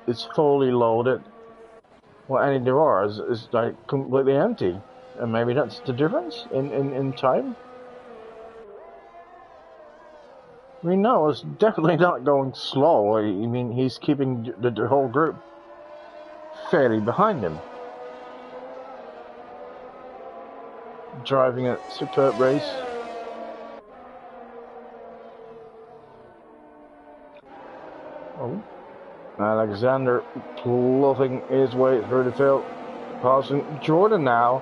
It's fully loaded. Well, any DTR is like completely empty. And maybe that's the difference in time? I mean, no, it's definitely not going slow. I mean, he's keeping the whole group fairly behind him. Driving a superb race. Oh. Alexander ploughing his way through the field. Passing Jordan now.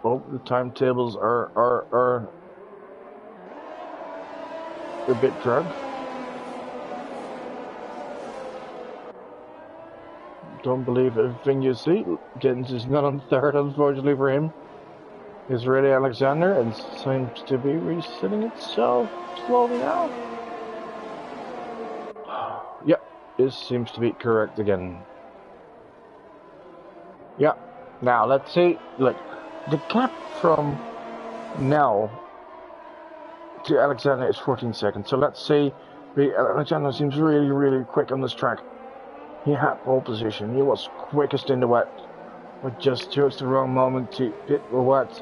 Oh, the timetables are a bit drugged. Don't believe everything you see. Giddens is not on third, unfortunately for him. Is really Alexander, and seems to be resetting itself slowly now. Yep, this seems to be correct again. Yep. Now let's see. Look, the gap from now to Alexander is 14 seconds. So let's see. Alexander seems really quick on this track. He had pole position. He was quickest in the wet, but just chose the wrong moment to hit the wet.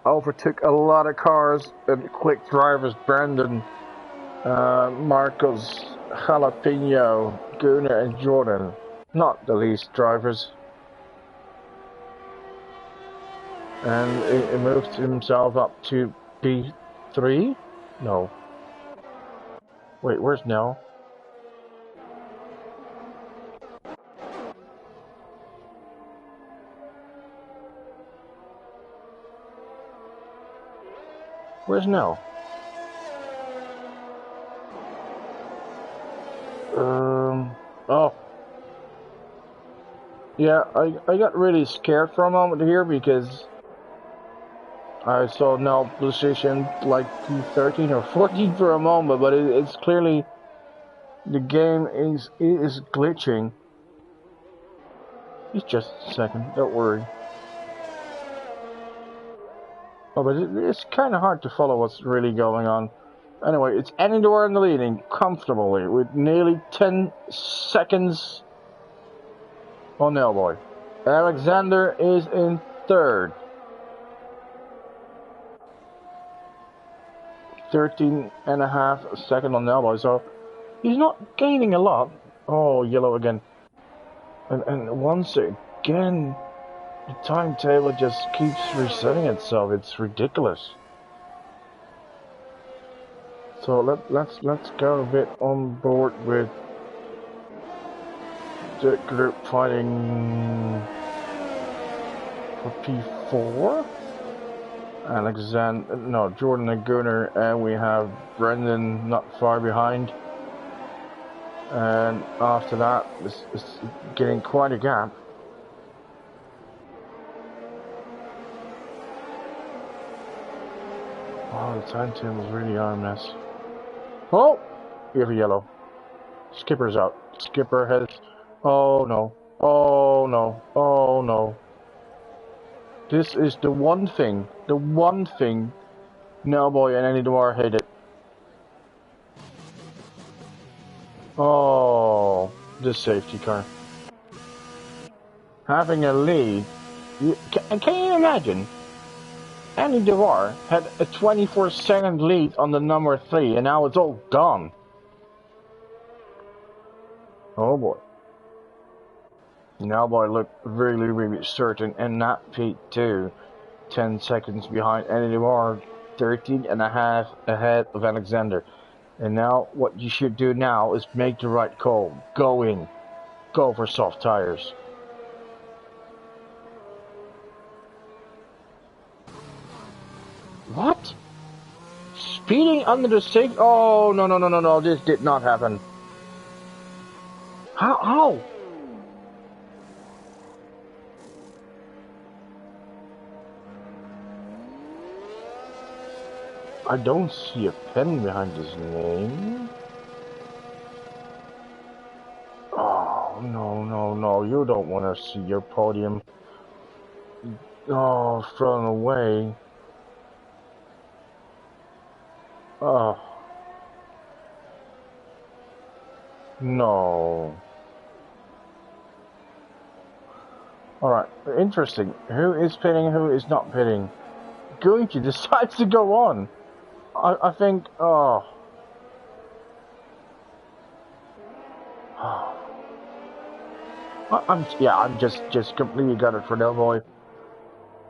Overtook a lot of cars and quick drivers. Brandon, Marcos, Jalapeno, Gunnar, and Jordan. Not the least drivers. And he moved himself up to P3? No. Wait, where's Nell? Where's Nell? Oh. Yeah, I got really scared for a moment here because I saw Nell position like P13 or 14 for a moment, but it's clearly the game is glitching. It's just a second, don't worry. Oh, but it's kind of hard to follow what's really going on. Anyway, it's Anidor in the leading comfortably with nearly 10 seconds on Nellboy. Alexander is in third. 13.5 seconds on Nellboy, so he's not gaining a lot. Oh, yellow again. And once again, the timetable just keeps resetting itself. It's ridiculous. So let's go a bit on board with the group fighting for P4. Jordan and Gunnar, and we have Brendan not far behind. And after that, it's getting quite a gap. Oh, the timetables really are a mess. Oh! We have a yellow. Skipper's out. Skipper has... Oh no. Oh no. Oh no. This is the one thing Nellboy and Anidor hated. Oh, the safety car. Having a lead. Can you imagine? Anidor had a 24-second lead on the number 3, and now it's all gone. Oh boy. Nellboy looked really certain, and that P2, 10 seconds behind Anidor, 13.5 ahead of Alexander. And now what you should do now is make the right call. Go in. Go for soft tires. What? Speeding under the safety? Oh, no. This did not happen. How? I don't see a pen behind his name. Oh, no, no, no. You don't want to see your podium. Oh, thrown away. Oh. No. Alright, interesting. Who is pitting, who is not pitting? Guinchi decides to go on. I think, oh. I'm just completely gutted for Delboy.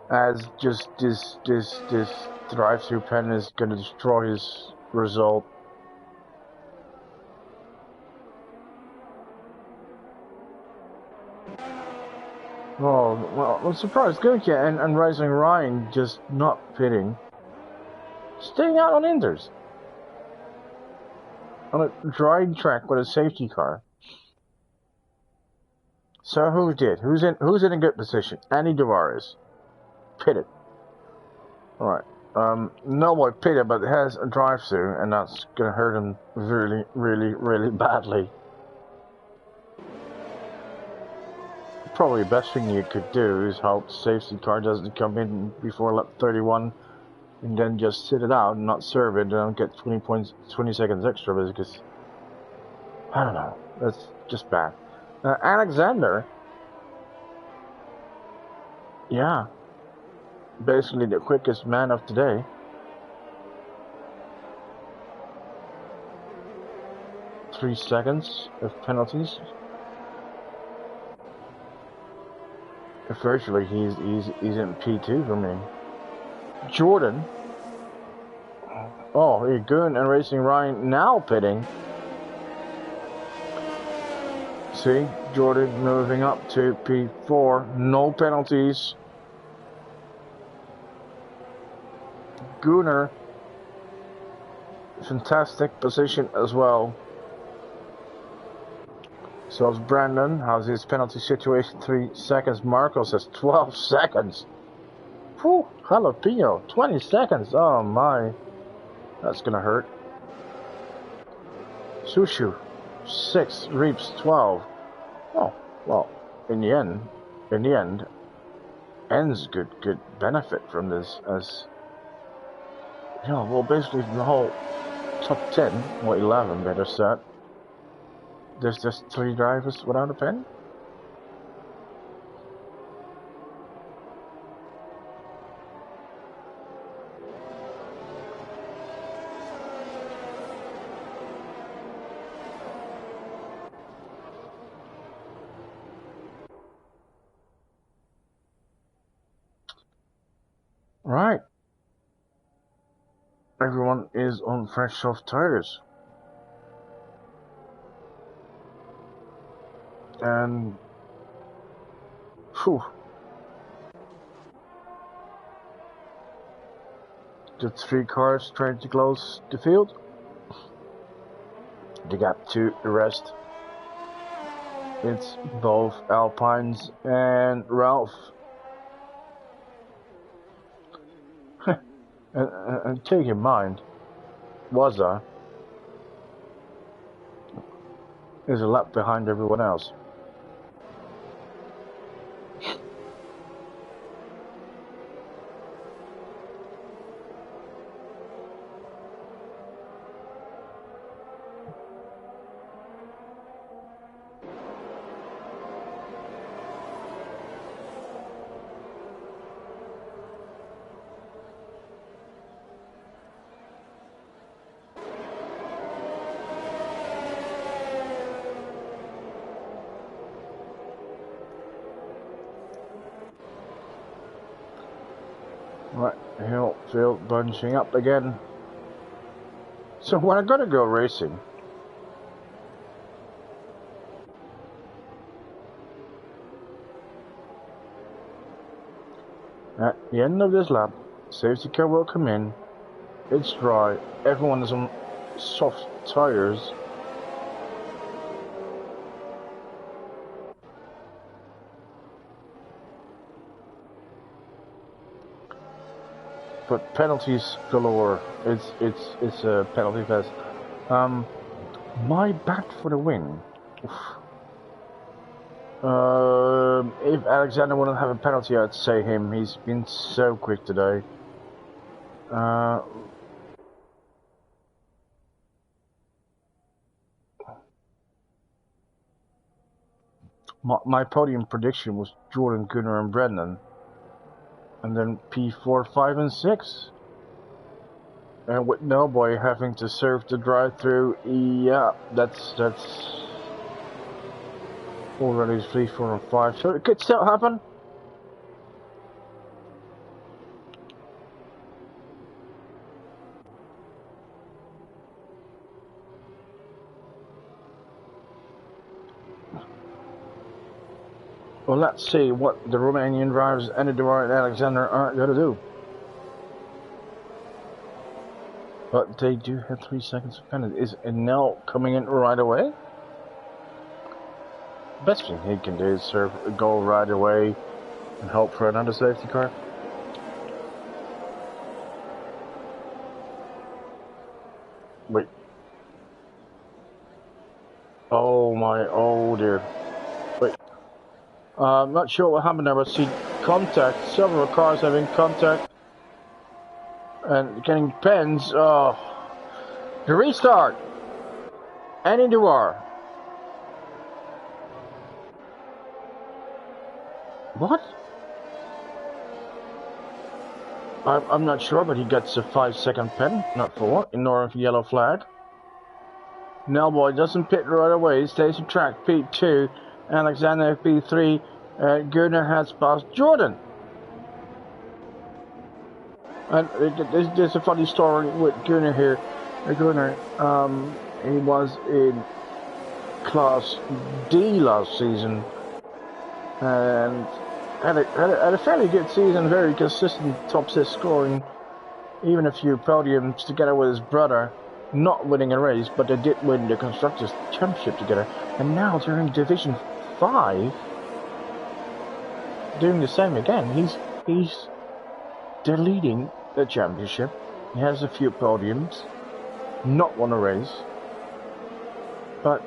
As just this drive-through pen is gonna destroy his result. Oh, well, I'm surprised Guinchi and Rising Ryan just not pitting. Staying out on Inders. On a dry track with a safety car. So who did? Who's in a good position? Andy Tavares. Pitted. Alright. No boy pitted, but has a drive through, and that's gonna hurt him really, really, really badly. Probably the best thing you could do is hope the safety car doesn't come in before lap 31, and then just sit it out and not serve it, and get 20 seconds extra, because I don't know. That's just bad. Alexander. Yeah. Basically the quickest man of today. Three seconds of penalties. Virtually, he's in P2 for me. Jordan. Oh, Goon and Racing Ryan now pitting. See, Jordan moving up to P4. No penalties. Gooner. Fantastic position as well. So it's Brandon. How's his penalty situation? 3 seconds. Marcos has 12 seconds. Whew, jalapeno. 20 seconds. Oh my. That's gonna hurt. Sushu. 6. Reaps 12. Oh, well, in the end, ends good benefit from this, as you know, well, basically the whole top 10 or 11 better said. There's just 3 drivers without a pen. Right. Everyone is on fresh soft tires. And whew, the 3 cars trying to close the field. The gap to the rest. It's both Alpines and Ralph. and take in mind, Waza is a lap behind everyone else. Right, hill field bunching up again. So when I gotta go racing, at the end of this lap, safety car will come in. It's dry. Everyone is on soft tires. But penalties galore. It's a penalty fest. My bat for the win. Oof. If Alexander wouldn't have a penalty, I'd say him. He's been so quick today. My podium prediction was Jordan, Gunnar, and Brendan, and then P4, 5, and 6. And with Nellboy having to serve the drive-through, yeah, that's already 3, 4, and 5. So it could still happen. Well, let's see what the Romanian drivers, DTR and Alexander, are going to do. But they do have 3 seconds of penalty. Is Nell coming in right away? Best thing he can do is serve a goal right away and hope for another safety car. Wait. Oh my, oh dear. Wait. I'm not sure what happened there, but see contact. Several cars having contact and getting pens. Oh, the restart. DTR. What? I'm not sure, but he gets a 5-second pen. Not for what? Ignoring the yellow flag. Nellboy doesn't pit right away. He stays on track. P2. Alexander P3. Gunnar has passed Jordan. And there's a funny story with Gunnar here. Gunnar, he was in Class D last season and had a fairly good season, very consistent top 6 scoring, even a few podiums together with his brother, not winning a race, but they did win the Constructors' Championship together. And now they're in Division 5, doing the same again. They're leading the championship. He has a few podiums, not won a race, but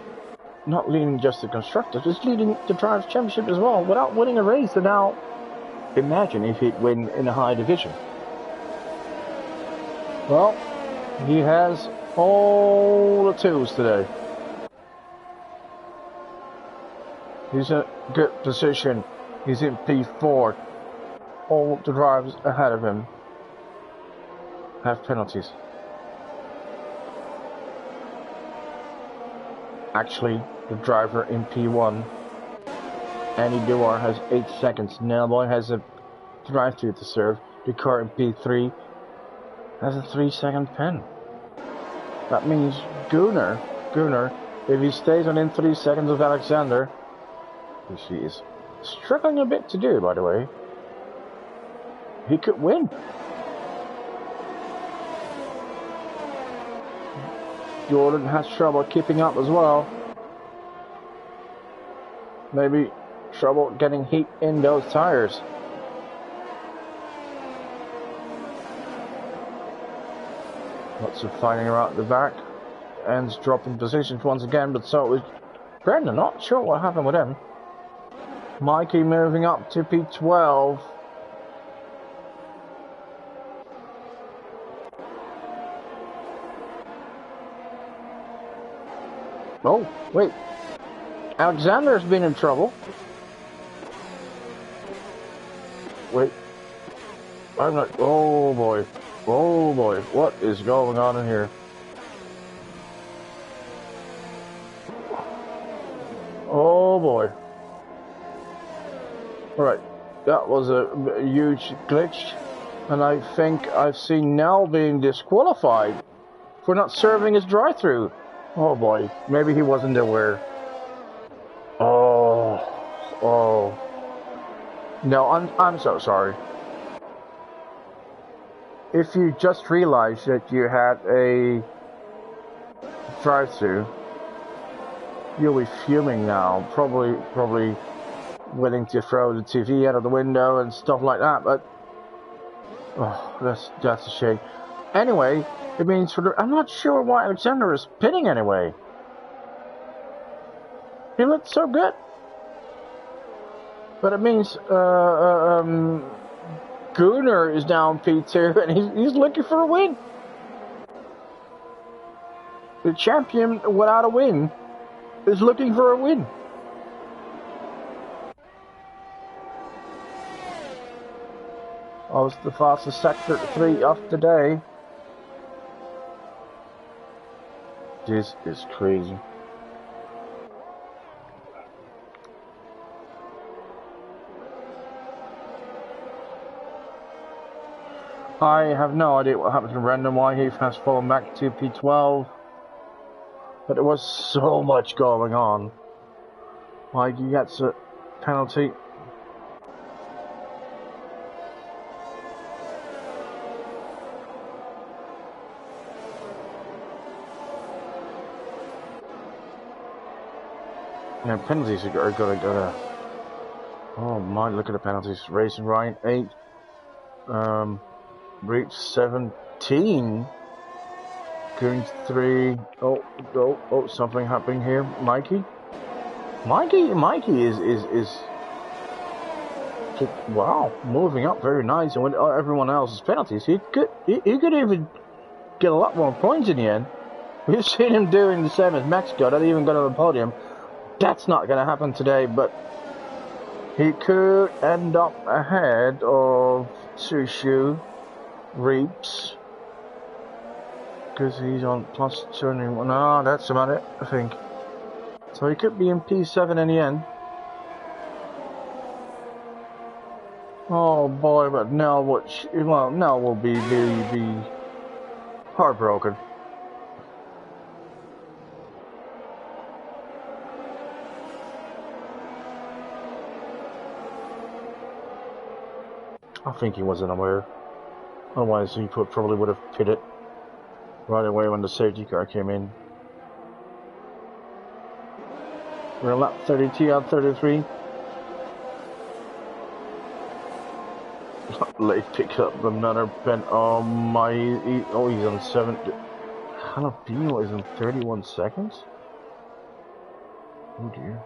not leading just the Constructors, he's leading the Drivers' Championship as well without winning a race. And now, imagine if he'd win in a high division. Well, he has all the tools today. He's in a good position. He's in P4. All the drivers ahead of him have penalties. Actually, the driver in P1, DTR, has 8 seconds. Nellboy has a drive-through to serve. The car in P3 has a 3-second pen. That means Gunnar, if he stays within 3 seconds of Alexander, which he is struggling a bit to do, by the way, he could win. Jordan has trouble keeping up as well. Maybe trouble getting heat in those tires. Lots of fighting around the back. Ends dropping positions once again, but so is Brendan. Not sure what happened with him. Mikey moving up to P12. Oh, wait. Alexander's been in trouble. Wait. I'm not... Oh, boy. Oh, boy. What is going on in here? Oh, boy. Alright. That was a huge glitch. And I think I've seen Nell being disqualified for not serving his drive-through. Oh boy, maybe he wasn't aware. Oh. No, I'm so sorry. If you just realized that you had a drive-through, you'll be fuming now. Probably willing to throw the TV out of the window and stuff like that. But oh, that's a shame. Anyway. It means for the... I'm not sure why Alexander is pitting anyway. He looked so good. But it means Gunnar is down P2 and he's looking for a win. The champion without a win is looking for a win. I was the fastest sector 3 of the day. This is crazy. I have no idea what happened to Random, why he has fallen back to P12. But there was so much going on. Like, he gets a penalty. Yeah, penalties are going to... Oh my, look at the penalties. Racing Ryan, 8. Reach 17. Going 3. Oh, something happening here. Mikey is wow, moving up very nice. And with everyone else's penalties, he could even get a lot more points in the end. We've seen him doing the same as Mexico. That even got on the podium. That's not going to happen today, but he could end up ahead of Sushu Reaps. Because he's on plus 21. No, that's about it, I think. So he could be in P7 in the end. Oh boy, but now now we'll be heartbroken. I think he wasn't aware. Otherwise, he probably would have pitted right away when the safety car came in. We're a lap 32 out 33. Late pick up another pen. Oh my! He's on 7. Jalapeno is in 31 seconds. Oh dear.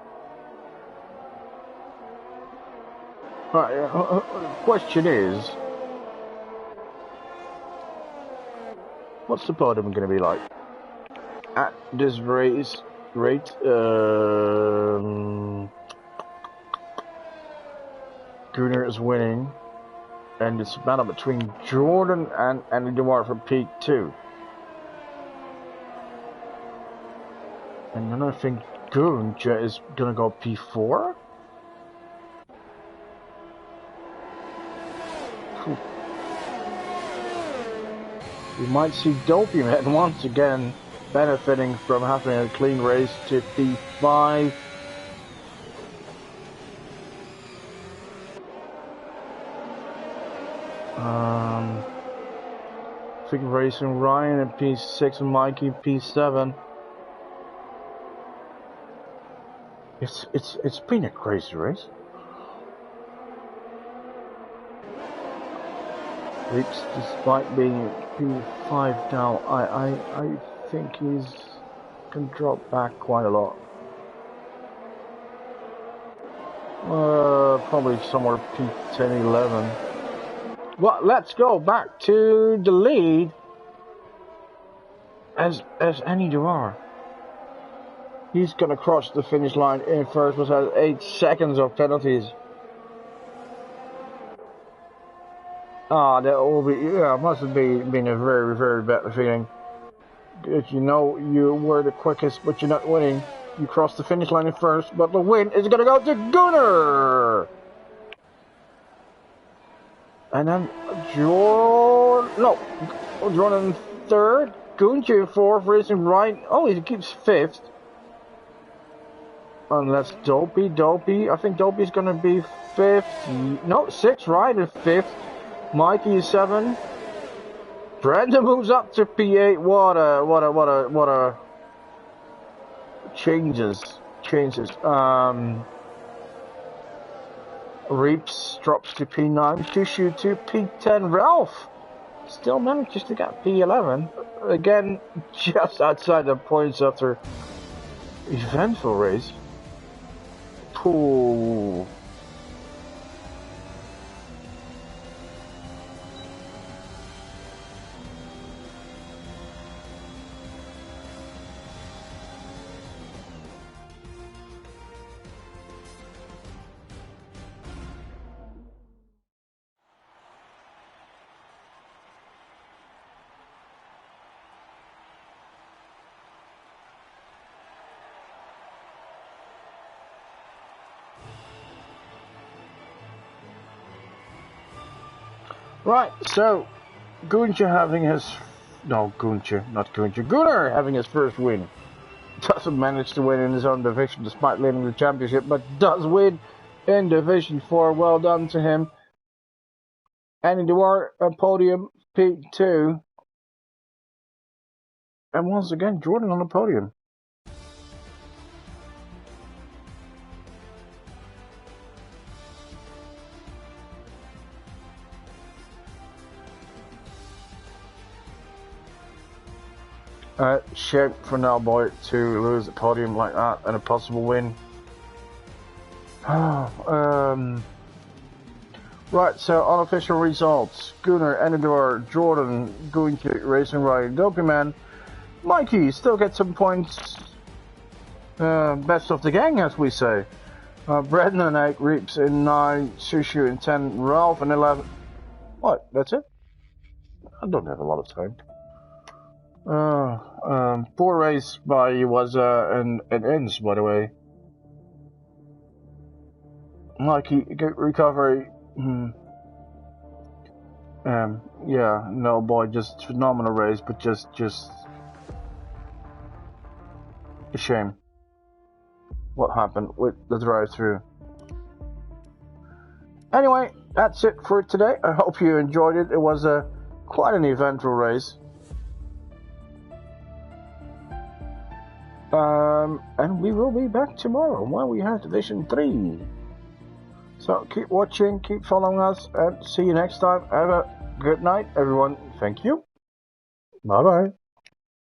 Alright, question is, what's the podium going to be like at this rate? Gunnar is winning, and it's a battle between Jordan and Andy Dewar for P2. And then I think Gunja is going to go P4. We might see Dopey Man once again benefiting from having a clean race to P5. I think Racing Ryan at P6 and Mikey P7. It's been a crazy race. Reaps, despite being P5 now, I think he's can drop back quite a lot. Probably somewhere P10, 11. Well, let's go back to the lead as Andy Dewar. He's gonna cross the finish line in first, but has 8 seconds of penalties. Ah, that will be, yeah, must have been a very, very bad feeling. If you know you were the quickest, but you're not winning, you cross the finish line in first, but the win is gonna go to Gunnar! And then Jordan in third, Gunnar fourth, Racing Right. Oh, he keeps fifth. Unless Dopey, I think Dopey's gonna be fifth. No, sixth, right, and fifth. Mikey is 7. Brandon moves up to P8. What a changes. Reaps drops to P9. Shushu to P10. Ralph still manages to get P11. Again, just outside the points after eventful race. Ooh. Right, so Gunter having his Gunnar having his first win. Doesn't manage to win in his own division despite leading the championship, but does win in Division 4. Well done to him. Andy Dewar on podium, P2. And once again, Jordan on the podium. Shame for Nellboy to lose the podium like that and a possible win. Right, so unofficial results. Gunnar, Enidor, Jordan, going to Racing Ride, Dopeyman. Mikey still gets some points. Best of the gang, as we say. Brendan and 8, Reaps in 9, Sushu in 10, Ralph in 11. What, that's it? I don't have a lot of time. Poor race by was an ends, by the way. Mikey, good recovery. Yeah, no boy, just phenomenal race, but just a shame what happened with the drive-through. Anyway, that's it for today. I hope you enjoyed it. It was quite an eventful race. And we will be back tomorrow when we have Division 3. So keep watching, keep following us, and see you next time. Have a good night, everyone. Thank you. Bye-bye.